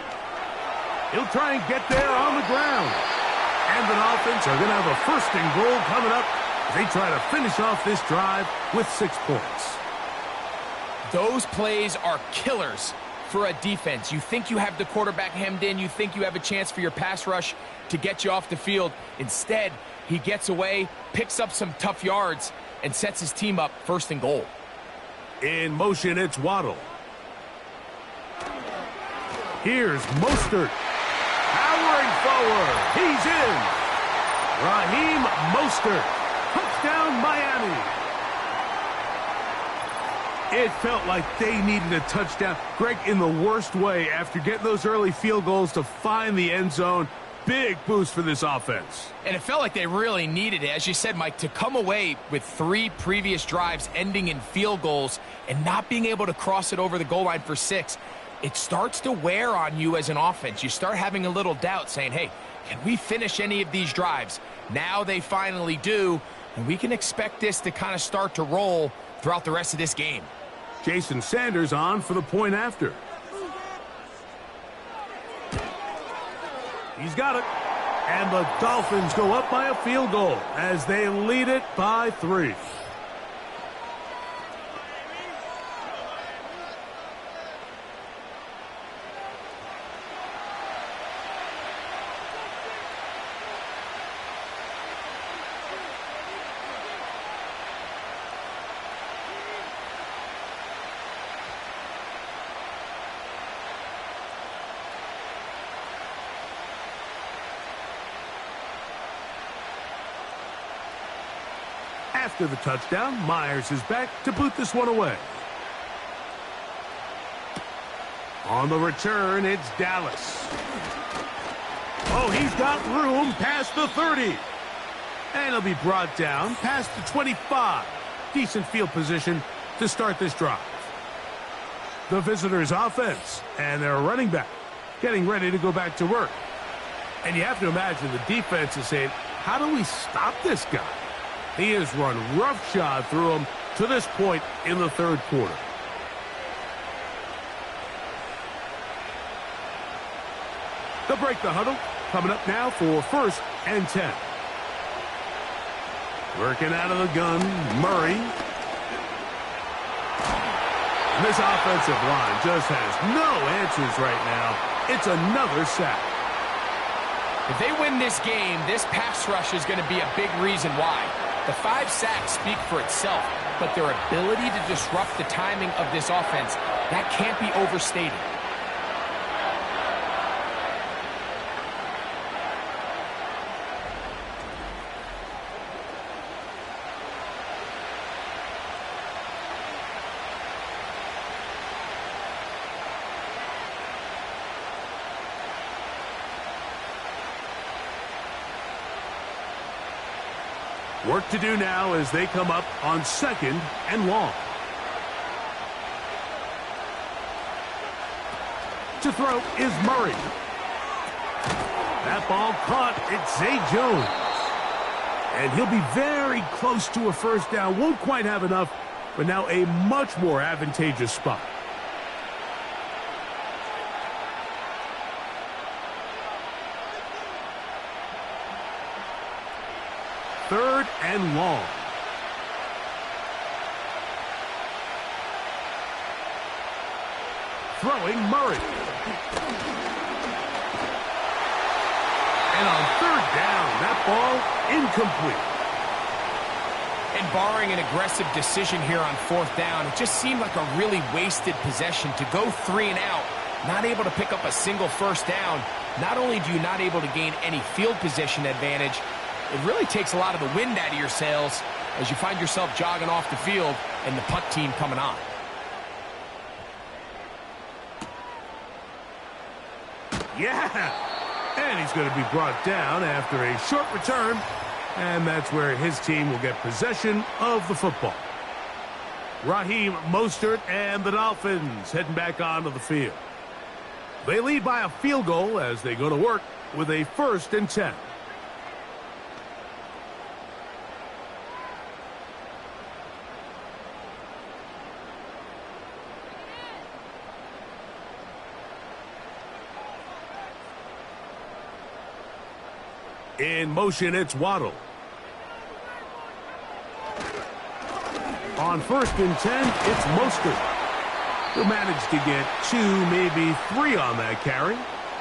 He'll try and get there on the ground. And the Dolphins are going to have a 1st and goal coming up as they try to finish off this drive with 6 points. Those plays are killers for a defense. You think you have the quarterback hemmed in. You think you have a chance for your pass rush to get you off the field. Instead, he gets away, picks up some tough yards, and sets his team up 1st and goal. In motion, it's Waddle. Here's Mostert. Powering forward. He's in. Raheem Mostert. Touchdown, Miami. It felt like they needed a touchdown. Greg, in the worst way, after getting those early field goals to find the end zone. Big boost for this offense. And it felt like they really needed it. As you said, Mike, to come away with 3 previous drives ending in field goals and not being able to cross it over the goal line for 6, it starts to wear on you as an offense. You start having a little doubt saying, hey, can we finish any of these drives? Now they finally do, and we can expect this to kind of start to roll throughout the rest of this game. Jason Sanders on for the point after. He's got it. And the Dolphins go up by a field goal as they lead it by 3. After the touchdown, Myers is back to boot this one away. On the return, it's Dallas. Oh, he's got room past the 30. And he'll be brought down past the 25. Decent field position to start this drive. The visitors' offense and their running back getting ready to go back to work. And you have to imagine the defense is saying, how do we stop this guy? He has run roughshod through him to this point in the third quarter. They'll break the huddle. Coming up now for 1st and 10. Working out of the gun, Murray. And this offensive line just has no answers right now. It's another sack. If they win this game, this pass rush is going to be a big reason why. The 5 sacks speak for itself, but their ability to disrupt the timing of this offense, that can't be overstated. Work to do now as they come up on 2nd and long. To throw is Murray. That ball caught. It's Zay Jones. And he'll be very close to a first down. Won't quite have enough, but now a much more advantageous spot. Third and long. Throwing Murray. And on 3rd down, that ball incomplete. And barring an aggressive decision here on 4th down, it just seemed like a really wasted possession to go 3 and out, not able to pick up a single first down. Not only do you not able to gain any field position advantage, it really takes a lot of the wind out of your sails as you find yourself jogging off the field and the punt team coming on. Yeah! And he's going to be brought down after a short return. And that's where his team will get possession of the football. Raheem Mostert and the Dolphins heading back onto the field. They lead by a field goal as they go to work with a 1st and 10. In motion, it's Waddle. On 1st and 10, it's Mostert. He'll manage to get 2, maybe 3 on that carry.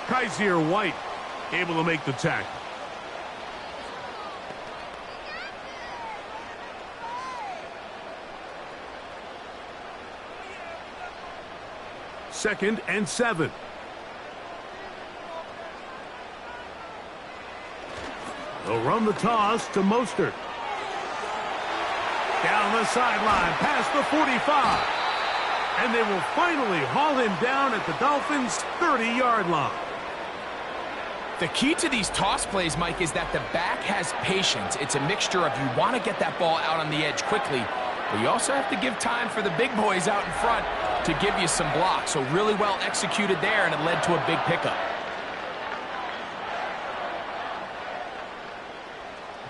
Kaiser White able to make the tackle. Second and 7. They'll run the toss to Mostert. Down the sideline, past the 45. And they will finally haul him down at the Dolphins' 30-yard line. The key to these toss plays, Mike, is that the back has patience. It's a mixture of you want to get that ball out on the edge quickly, but you also have to give time for the big boys out in front to give you some blocks. So really well executed there, and it led to a big pickup.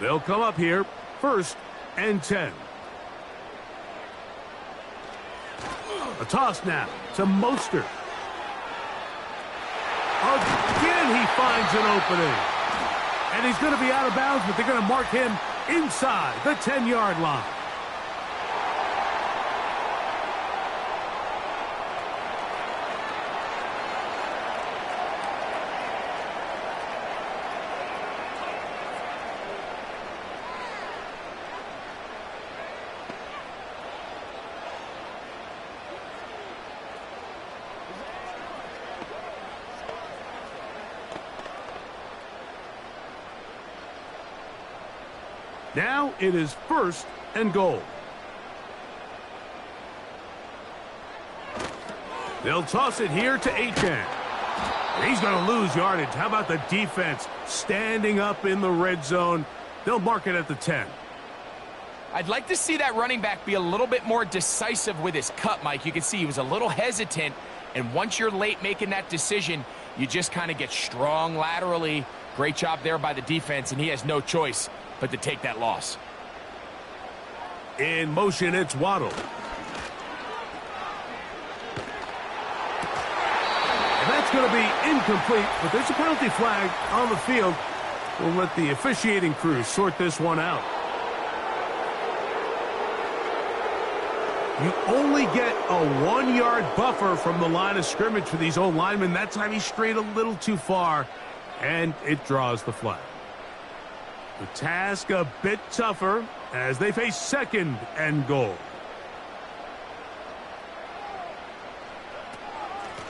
They'll come up here, 1st and 10. A toss now to Mostert. Again, he finds an opening. And he's going to be out of bounds, but they're going to mark him inside the 10-yard line. Now it is 1st and goal. They'll toss it here to Achane. He's going to lose yardage. How about the defense standing up in the red zone? They'll mark it at the 10. I'd like to see that running back be a little bit more decisive with his cut, Mike. You can see he was a little hesitant, and once you're late making that decision, you just kind of get strong laterally. Great job there by the defense, and he has no choice but to take that loss. In motion, it's Waddle. And that's going to be incomplete, but there's a penalty flag on the field. We'll let the officiating crew sort this one out. You only get a 1-yard buffer from the line of scrimmage for these old linemen. That time he strayed a little too far, and it draws the flag. The task a bit tougher as they face 2nd and goal.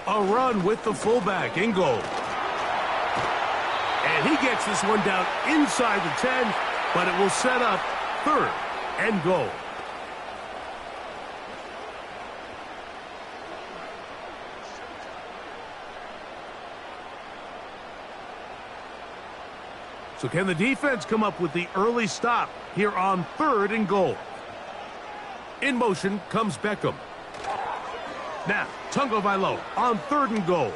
A run with the fullback in goal. And he gets this one down inside the 10, but it will set up 3rd and goal. So can the defense come up with the early stop here on 3rd and goal? In motion comes Beckham. Now, Tungo Vailoa on 3rd and goal.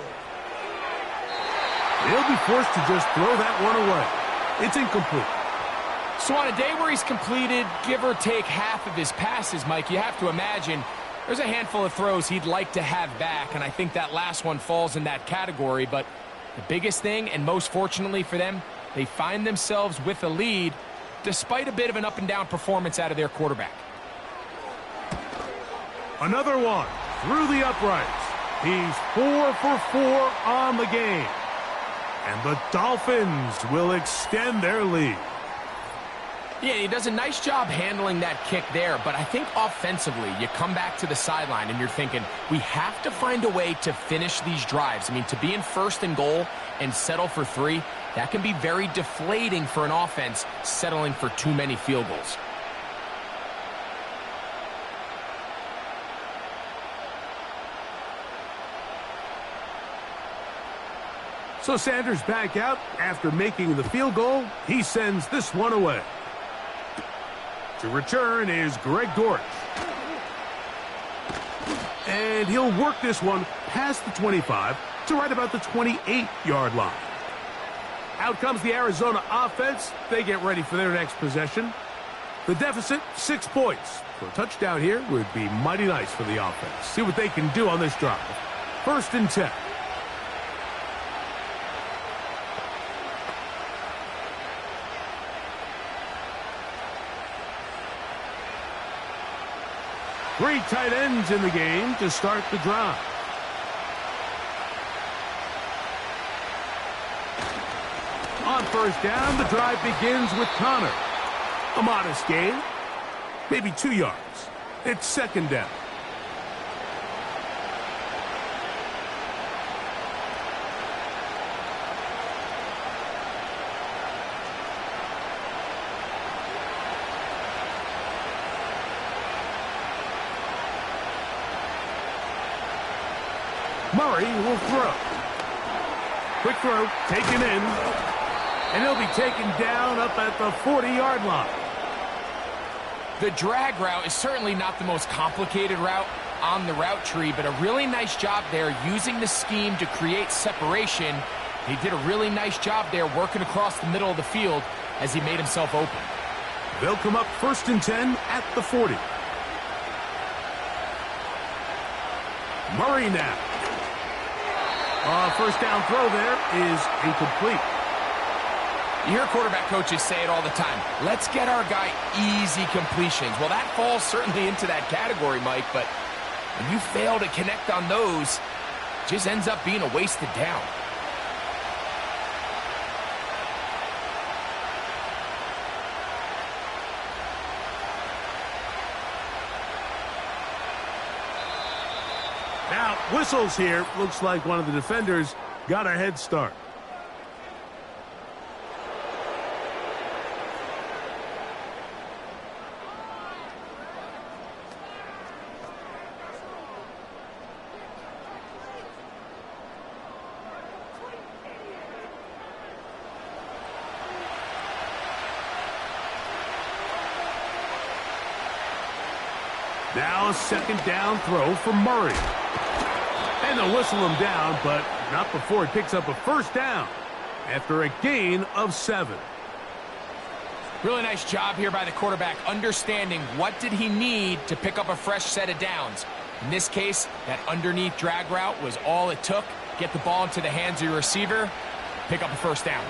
He'll be forced to just throw that one away. It's incomplete. So on a day where he's completed, give or take half of his passes, Mike, you have to imagine there's a handful of throws he'd like to have back, and I think that last one falls in that category. But the biggest thing, and most fortunately for them, they find themselves with a lead despite a bit of an up-and-down performance out of their quarterback. Another one through the uprights. He's 4 for 4 on the game. And the Dolphins will extend their lead. Yeah, he does a nice job handling that kick there, but I think offensively, you come back to the sideline and you're thinking, we have to find a way to finish these drives. I mean, to be in 1st and goal and settle for 3, that can be very deflating for an offense settling for too many field goals. So Sanders back out after making the field goal. He sends this one away. To return is Greg Dortch. And he'll work this one past the 25 to right about the 28-yard line. Out comes the Arizona offense. They get ready for their next possession. The deficit, 6 points. So a touchdown here would be mighty nice for the offense. See what they can do on this drive. 1st and 10. Three tight ends in the game to start the drive. On 1st down, the drive begins with Connor. A modest gain, maybe 2 yards. It's 2nd down. Murray will throw. Quick throw, taken in. And he'll be taken down up at the 40-yard line. The drag route is certainly not the most complicated route on the route tree, but a really nice job there using the scheme to create separation. He did a really nice job there working across the middle of the field as he made himself open. They'll come up 1st and 10 at the 40. Murray now. 1st down throw there is incomplete. You hear quarterback coaches say it all the time. Let's get our guy easy completions. Well, that falls certainly into that category, Mike, but when you fail to connect on those, it just ends up being a wasted down. Now, whistles here. Looks like one of the defenders got a head start. Now a 2nd down throw for Murray. And they'll whistle him down, but not before he picks up a 1st down after a gain of 7. Really nice job here by the quarterback, understanding what did he need to pick up a fresh set of downs. In this case, that underneath drag route was all it took. Get the ball into the hands of your receiver, pick up a 1st down.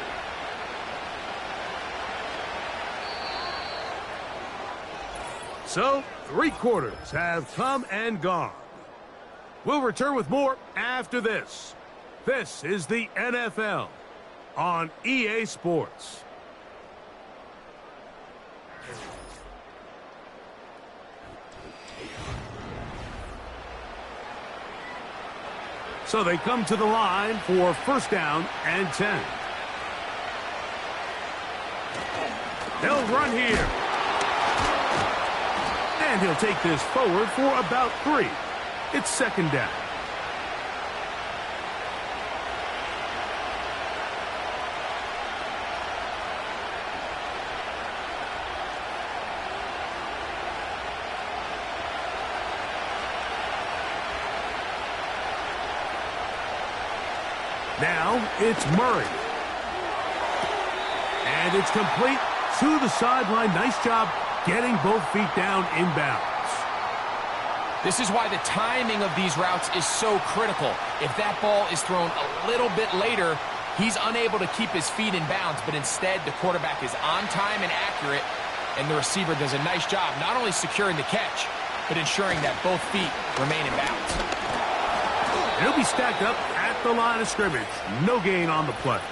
So, 3 quarters have come and gone. We'll return with more after this. This is the NFL on EA Sports. So they come to the line for first down and 10. They'll run here. And he'll take this forward for about 3. It's second down. Now it's Murray. And it's complete to the sideline. Nice job getting both feet down inbounds. This is why the timing of these routes is so critical. If that ball is thrown a little bit later, he's unable to keep his feet in bounds, but instead the quarterback is on time and accurate, and the receiver does a nice job not only securing the catch, but ensuring that both feet remain in bounds. He'll be stacked up at the line of scrimmage. No gain on the play.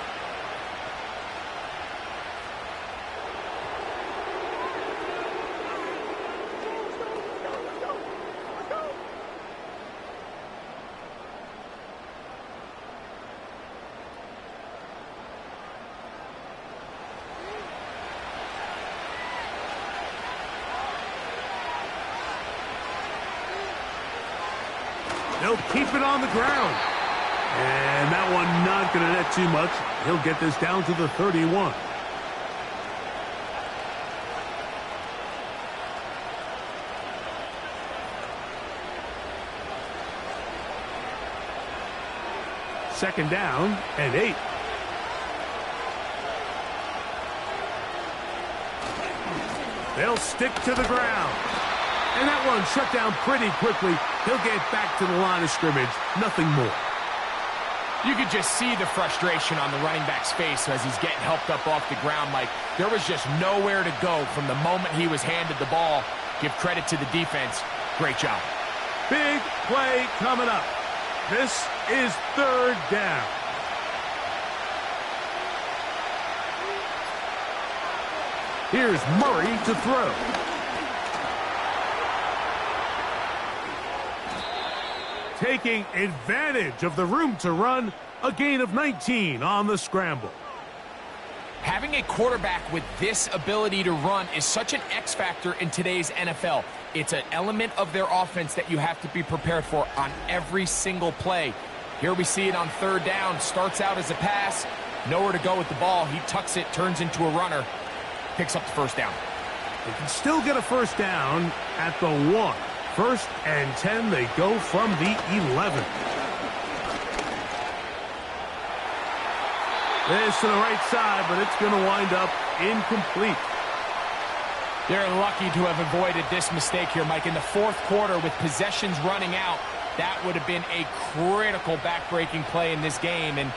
They'll keep it on the ground. And that one not going to net too much. He'll get this down to the 31. Second down and 8. They'll stick to the ground. And that one shut down pretty quickly. He'll get back to the line of scrimmage. Nothing more. You could just see the frustration on the running back's face as he's getting helped up off the ground, Mike. There was just nowhere to go from the moment he was handed the ball. Give credit to the defense. Great job. Big play coming up. This is third down. Here's Murray to throw. Taking advantage of the room to run, a gain of 19 on the scramble. Having a quarterback with this ability to run is such an X factor in today's NFL. It's an element of their offense that you have to be prepared for on every single play. Here we see it on third down. Starts out as a pass, nowhere to go with the ball. He tucks it, turns into a runner, picks up the first down. They can still get a first down at the 1. First and 10, they go from the 11. This to the right side, but it's going to wind up incomplete. They're lucky to have avoided this mistake here, Mike. In the fourth quarter, with possessions running out, that would have been a critical back-breaking play in this game. And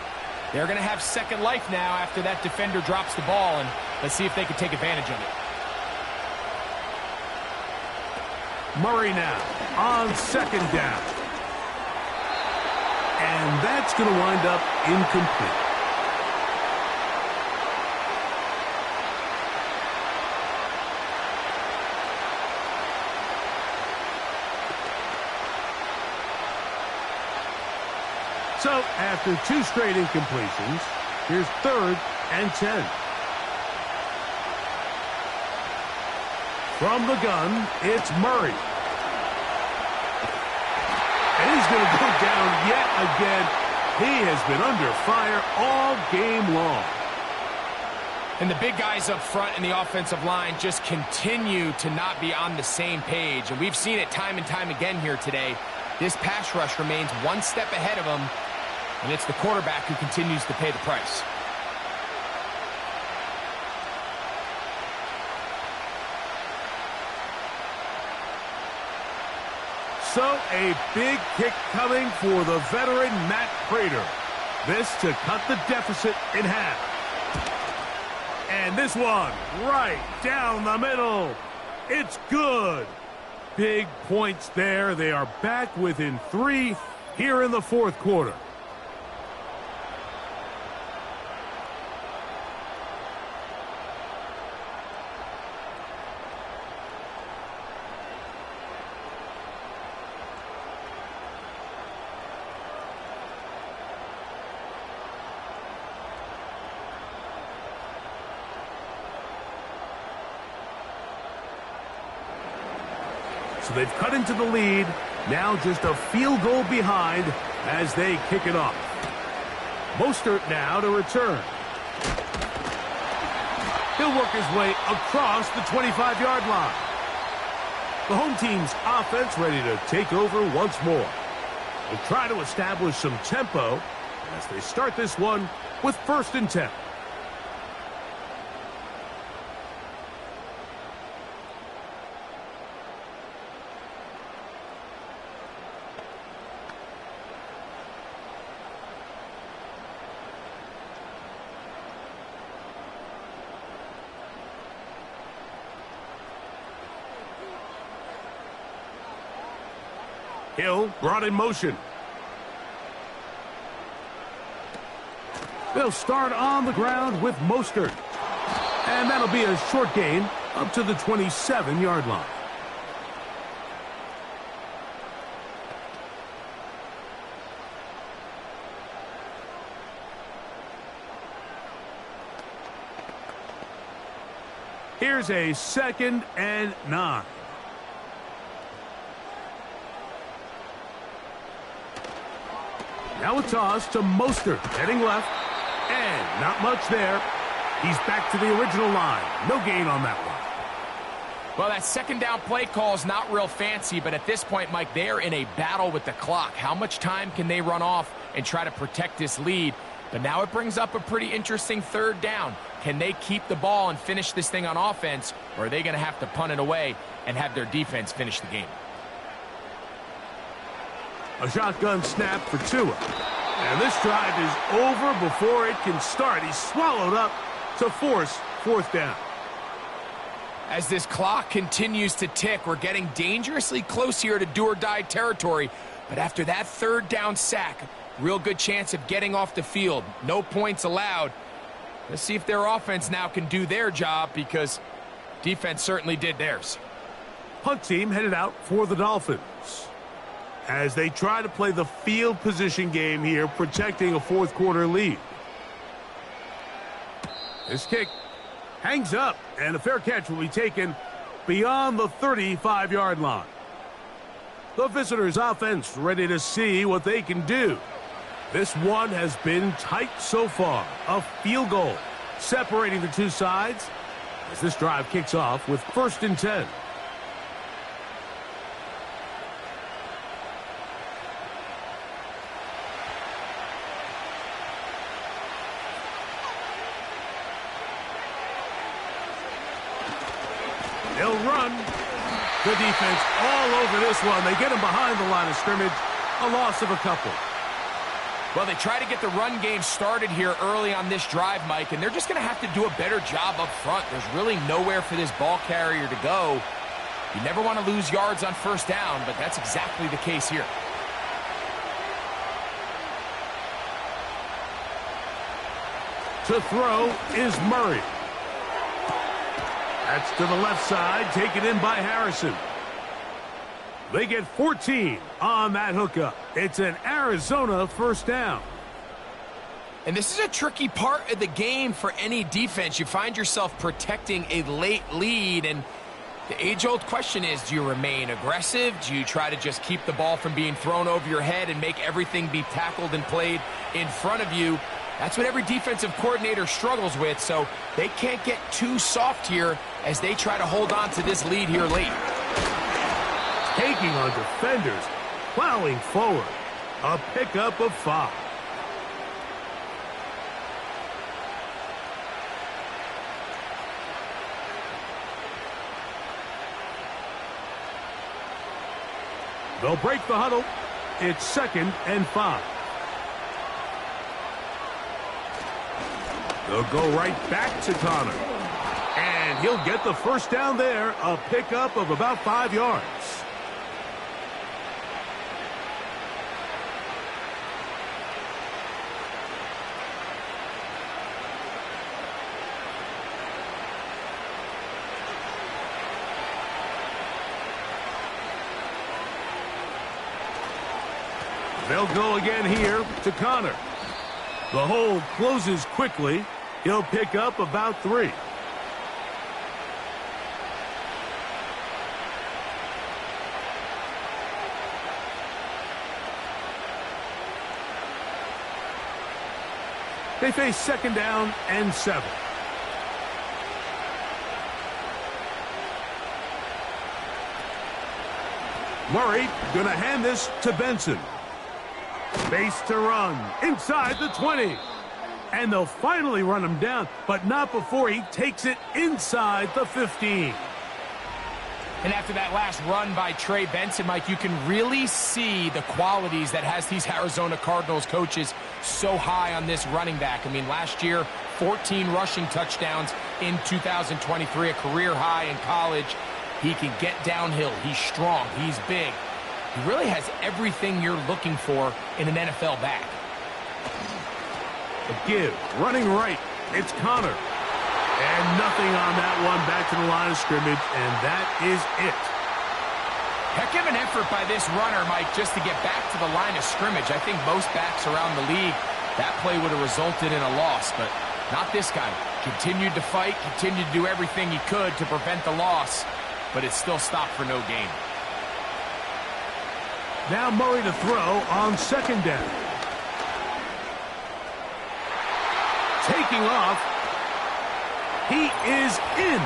they're going to have second life now after that defender drops the ball. And let's see if they can take advantage of it. Murray now on second down. And that's going to wind up incomplete. So, after 2 straight incompletions, here's third and 10. From the gun, it's Murray. And he's going to go down yet again. He has been under fire all game long. And the big guys up front in the offensive line just continue to not be on the same page. And we've seen it time and time again here today. This pass rush remains one step ahead of them, and it's the quarterback who continues to pay the price. So a big kick coming for the veteran Matt Prater. This to cut the deficit in half. And this one right down the middle. It's good. big points there. They are back within 3 here in the fourth quarter. So they've cut into the lead. Now just a field goal behind as they kick it off. Mostert now to return. He'll work his way across the 25-yard line. The home team's offense ready to take over once more. They'll try to establish some tempo as they start this one with 1st and 10. Hill brought in motion. They'll start on the ground with Mostert. And that'll be a short gain up to the 27-yard line. Here's a 2nd and 9. Now a toss to Mostert, heading left, and not much there. He's back to the original line. No gain on that one. Well, that 2nd down play call is not real fancy, but at this point, Mike, they're in a battle with the clock. How much time can they run off and try to protect this lead? But now it brings up a pretty interesting 3rd down. Can they keep the ball and finish this thing on offense, or are they going to have to punt it away and have their defense finish the game? A shotgun snap for Tua. And this drive is over before it can start. He's swallowed up to force 4th down. As this clock continues to tick, we're getting dangerously close here to do-or-die territory. But after that 3rd down sack, real good chance of getting off the field. No points allowed. Let's see if their offense now can do their job, because defense certainly did theirs. Punt team headed out for the Dolphins as they try to play the field position game here, protecting a fourth quarter lead. This kick hangs up, and a fair catch will be taken beyond the 35-yard line. The visitors' offense ready to see what they can do. This one has been tight so far. A field goal separating the two sides as this drive kicks off with 1st and 10. They'll run. The defense all over this one. They get him behind the line of scrimmage. A loss of a couple. Well, they try to get the run game started here early on this drive, Mike, and they're just going to have to do a better job up front. There's really nowhere for this ball carrier to go. You never want to lose yards on 1st down, but that's exactly the case here. To throw is Murray. That's to the left side, taken in by Harrison. They get 14 on that hookup. It's an Arizona 1st down. And this is a tricky part of the game for any defense. You find yourself protecting a late lead, and the age-old question is, do you remain aggressive? Do you try to just keep the ball from being thrown over your head and make everything be tackled and played in front of you? That's what every defensive coordinator struggles with, so they can't get too soft here as they try to hold on to this lead here late. Taking on defenders, plowing forward. A pickup of 5. They'll break the huddle. It's 2nd and 5. They'll go right back to Connor. And he'll get the 1st down there, a pickup of about 5 yards. They'll go again here to Connor. The hole closes quickly. He'll pick up about 3. They face 2nd down and 7. Murray gonna hand this to Benson. Base to run inside the 20. And they'll finally run him down, but not before he takes it inside the 15. And after that last run by Trey Benson, Mike, you can really see the qualities that has these Arizona Cardinals coaches so high on this running back. I mean, last year, 14 rushing touchdowns in 2023, a career high in college. He can get downhill. He's strong. He's big. He really has everything you're looking for in an NFL back. A give, running right. It's Connor. And nothing on that one, back to the line of scrimmage, and that is it. Heck of an effort by this runner, Mike, just to get back to the line of scrimmage. I think most backs around the league, that play would have resulted in a loss, but not this guy. Continued to fight, continued to do everything he could to prevent the loss, but it still stopped for no gain. Now Murray to throw on 2nd down. Taking off. He is in.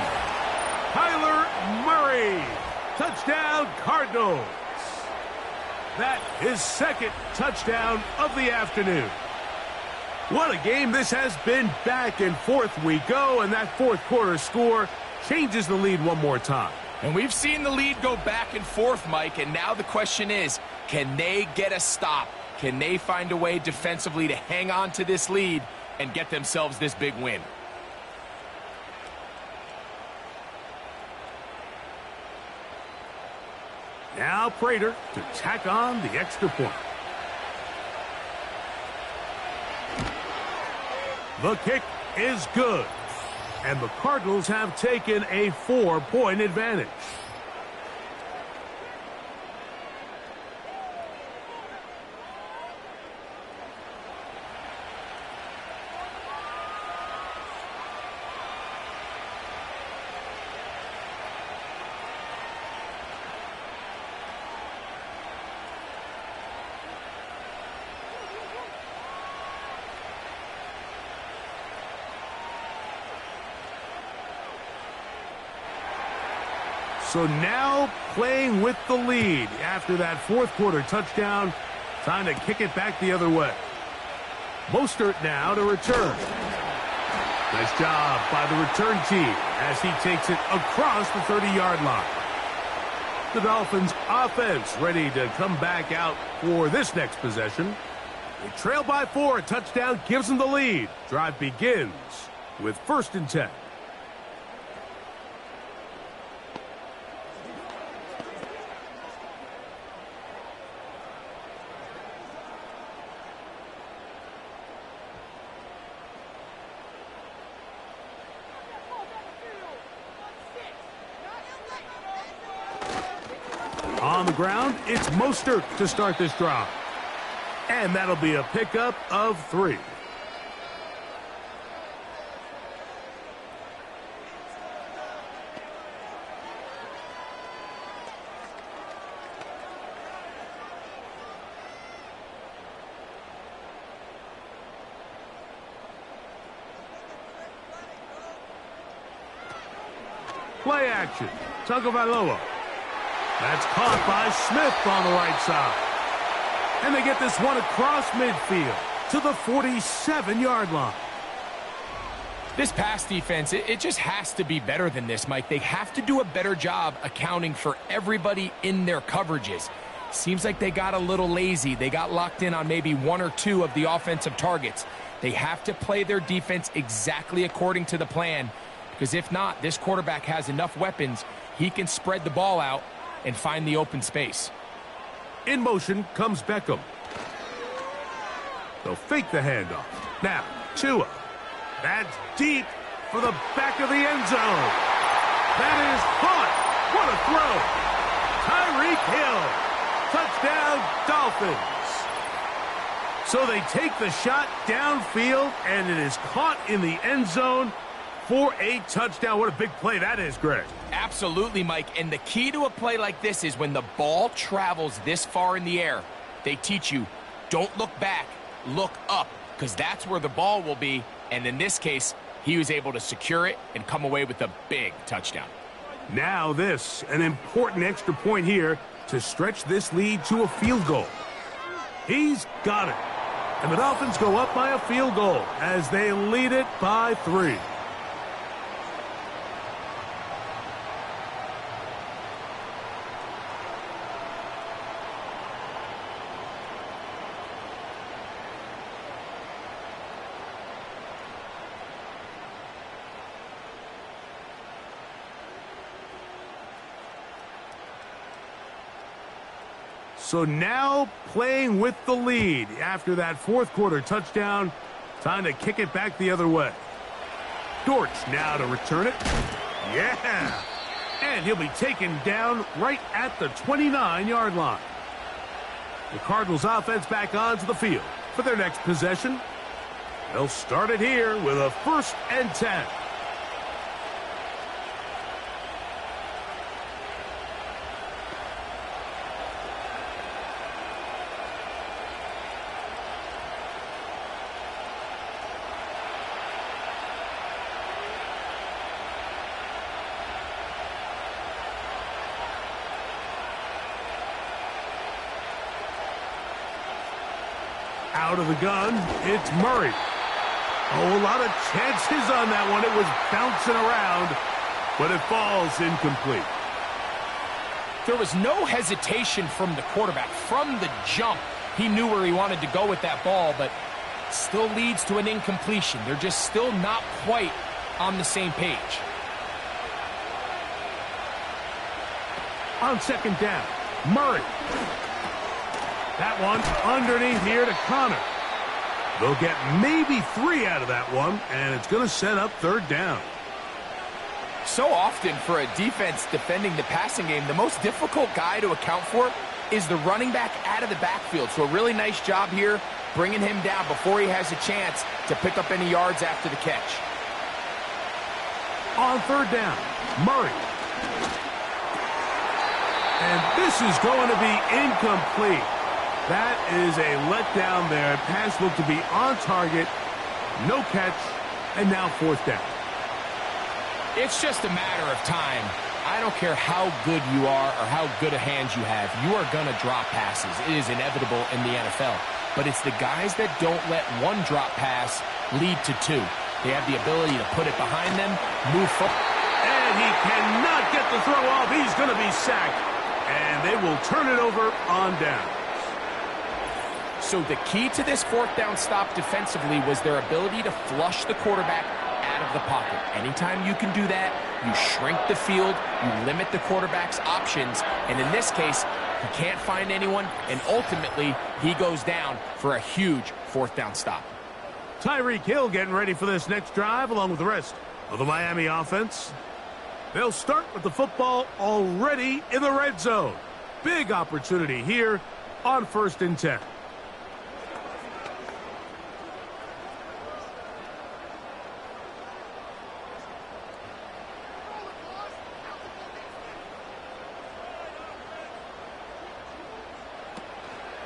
Kyler Murray. Touchdown, Cardinals. That is 2nd touchdown of the afternoon. What a game this has been. Back and forth we go, and that 4th quarter score changes the lead one more time. And we've seen the lead go back and forth, Mike, and now the question is, can they get a stop? Can they find a way defensively to hang on to this lead and get themselves this big win? Now Prater to tack on the extra point. The kick is good. And the Cardinals have taken a 4-point advantage. So now playing with the lead after that 4th quarter touchdown. Time to kick it back the other way. Mostert now to return. Nice job by the return team as he takes it across the 30-yard line. The Dolphins offense ready to come back out for this next possession. They trail by 4. A touchdown gives them the lead. Drive begins with 1st and 10. On the ground, it's Mostert to start this drive. And that'll be a pickup of 3. Play action. Tagovailoa. That's caught by Smith on the right side. And they get this one across midfield to the 47-yard line. This pass defense, it just has to be better than this, Mike. They have to do a better job accounting for everybody in their coverages. Seems like they got a little lazy. They got locked in on maybe 1 or 2 of the offensive targets. They have to play their defense exactly according to the plan, because if not, this quarterback has enough weapons. He can spread the ball out and find the open space. In motion comes Beckham. They'll fake the handoff. Now, Tua. That's deep for the back of the end zone. That is caught. What a throw. Tyreek Hill. Touchdown, Dolphins. So they take the shot downfield, and it is caught in the end zone for a touchdown. What a big play that is, Greg. Absolutely, Mike. And the key to a play like this is when the ball travels this far in the air, they teach you, don't look back, look up, because that's where the ball will be. And in this case, he was able to secure it and come away with a big touchdown. Now this, an important extra point here to stretch this lead to a field goal. He's got it. And the Dolphins go up by a field goal as they lead it by 3. So now playing with the lead after that fourth quarter touchdown. Time to kick it back the other way. Dortch now to return it. Yeah! And he'll be taken down right at the 29-yard line. The Cardinals offense back onto the field for their next possession. They'll start it here with a 1st and 10. Out of the gun, it's Murray. Oh, a lot of chances on that one. It was bouncing around, but it falls incomplete. There was no hesitation from the quarterback. From the jump, he knew where he wanted to go with that ball, but still leads to an incompletion. They're just still not quite on the same page. On 2nd down, Murray. That one underneath here to Connor. They'll get maybe 3 out of that one, and it's going to set up 3rd down. So often for a defense defending the passing game, the most difficult guy to account for is the running back out of the backfield. So a really nice job here bringing him down before he has a chance to pick up any yards after the catch. On 3rd down, Murray. And this is going to be incomplete. That is a letdown there. Pass looked to be on target. No catch. And now 4th down. It's just a matter of time. I don't care how good you are or how good a hand you have. You are going to drop passes. It is inevitable in the NFL. But it's the guys that don't let one drop pass lead to 2. They have the ability to put it behind them, move forward. And he cannot get the throw off. He's going to be sacked. And they will turn it over on down. So the key to this 4th down stop defensively was their ability to flush the quarterback out of the pocket. Anytime you can do that, you shrink the field, you limit the quarterback's options, and in this case, he can't find anyone, and ultimately, he goes down for a huge 4th down stop. Tyreek Hill getting ready for this next drive along with the rest of the Miami offense. They'll start with the football already in the red zone. Big opportunity here on 1st and 10.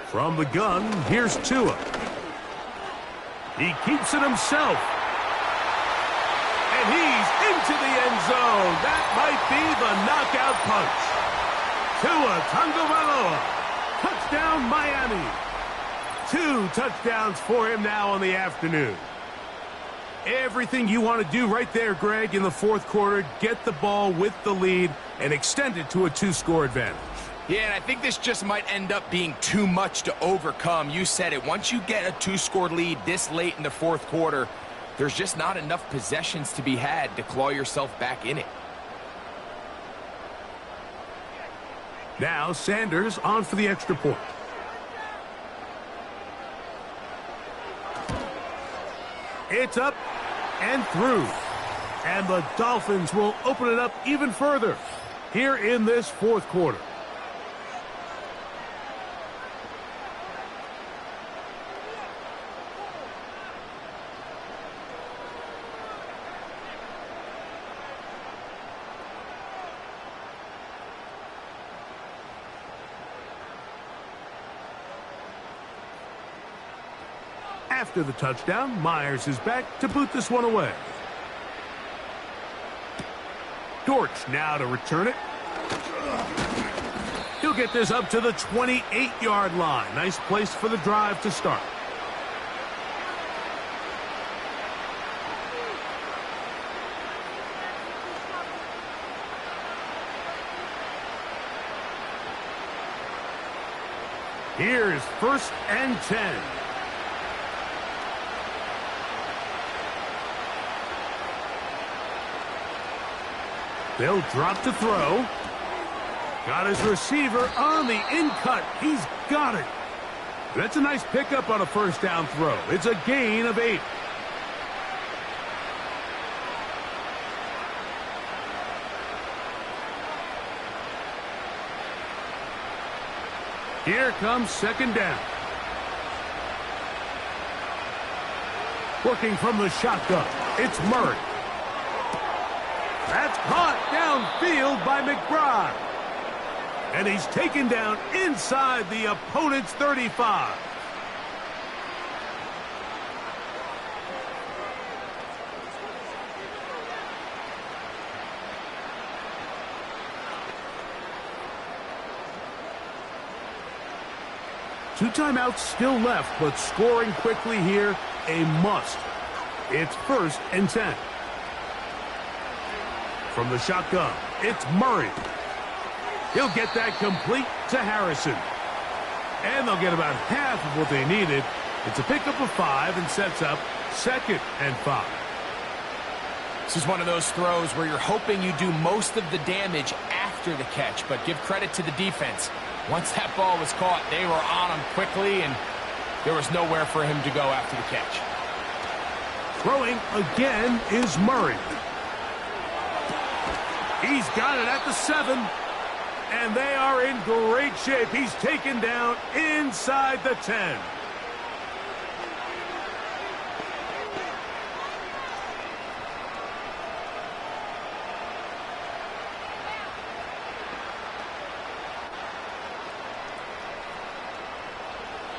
From the gun, here's Tua. He keeps it himself. And he's into the end zone. That might be the knockout punch. Tua Tagovailoa. Touchdown, Miami. 2 touchdowns for him now on the afternoon. Everything you want to do right there, Greg, in the 4th quarter. Get the ball with the lead and extend it to a 2-score advantage. Yeah, and I think this just might end up being too much to overcome. You said it. Once you get a 2-score lead this late in the 4th quarter, there's just not enough possessions to be had to claw yourself back in it. Now Sanders on for the extra point. It's up and through. And the Dolphins will open it up even further here in this 4th quarter. After the touchdown, Myers is back to boot this one away. Dortch now to return it. He'll get this up to the 28-yard line. Nice place for the drive to start. Here's 1st and 10. They'll drop to throw. Got his receiver on the in-cut. He's got it. That's a nice pickup on a 1st down throw. It's a gain of 8. Here comes 2nd down. Working from the shotgun, it's Murray. That's caught downfield by McBride. And he's taken down inside the opponent's 35. Two timeouts still left, but scoring quickly here, a must. It's 1st and 10. From the shotgun, it's Murray. He'll get that complete to Harrison. And they'll get about half of what they needed. It's a pickup of 5 and sets up 2nd and 5. This is one of those throws where you're hoping you do most of the damage after the catch, but give credit to the defense. Once that ball was caught, they were on him quickly, and there was nowhere for him to go after the catch. Throwing again is Murray. He's got it at the 7, and they are in great shape. He's taken down inside the 10.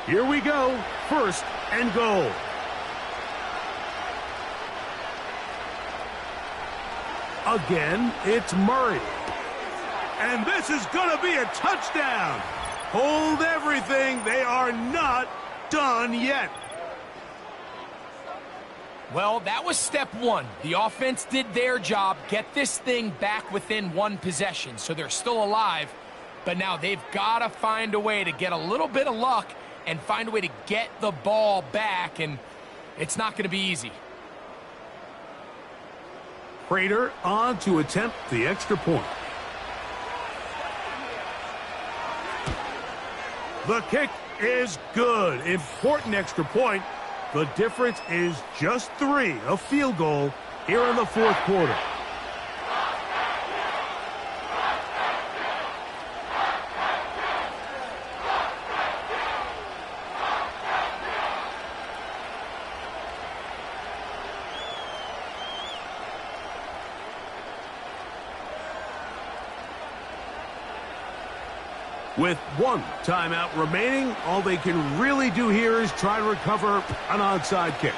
Here we go, 1st and goal. Again, it's Murray. And this is going to be a touchdown. Hold everything. They are not done yet. Well, that was step 1. The offense did their job, get this thing back within 1 possession, so they're still alive. But now they've got to find a way to get a little bit of luck and find a way to get the ball back, and it's not going to be easy. Prater on to attempt the extra point. The kick is good. Important extra point. The difference is just 3, a field goal here in the 4th quarter. With 1 timeout remaining, all they can really do here is try to recover an onside kick.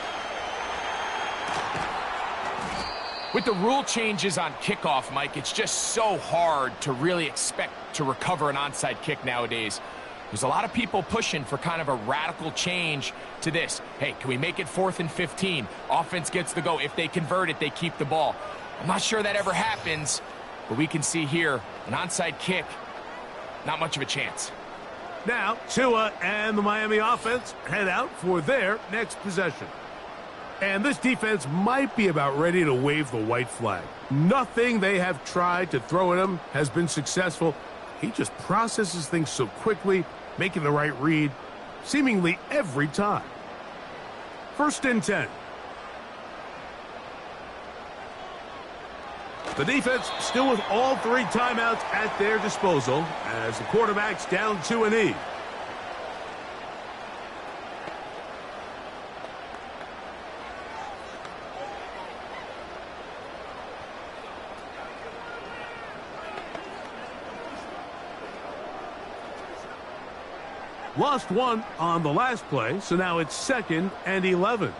With the rule changes on kickoff, Mike, it's just so hard to really expect to recover an onside kick nowadays. There's a lot of people pushing for kind of a radical change to this. Hey, can we make it 4th and 15? Offense gets the go. If they convert it, they keep the ball. I'm not sure that ever happens, but we can see here an onside kick. Not much of a chance. Now, Tua and the Miami offense head out for their next possession. And this defense might be about ready to wave the white flag. Nothing they have tried to throw at him has been successful. He just processes things so quickly, making the right read, seemingly every time. 1st and 10. The defense still with all 3 timeouts at their disposal as the quarterback's down to an E. Lost one on the last play, so now it's 2nd and 11.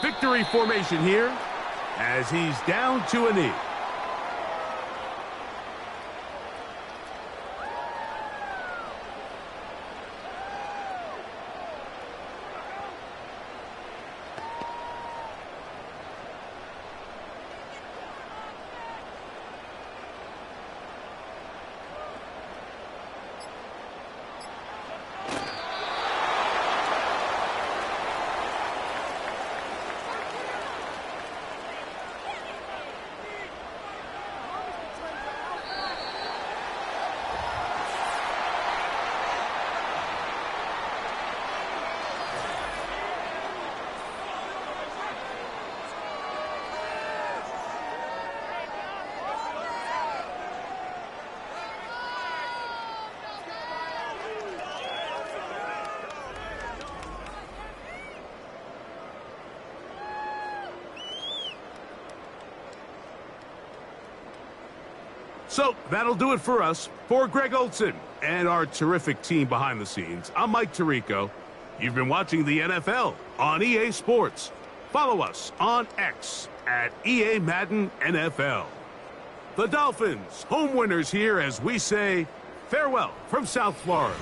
Victory formation here as he's down to a knee. So that'll do it for us. For Greg Olson and our terrific team behind the scenes, I'm Mike Tirico. You've been watching the NFL on EA Sports. Follow us on X at EA Madden NFL. The Dolphins, home winners here as we say farewell from South Florida.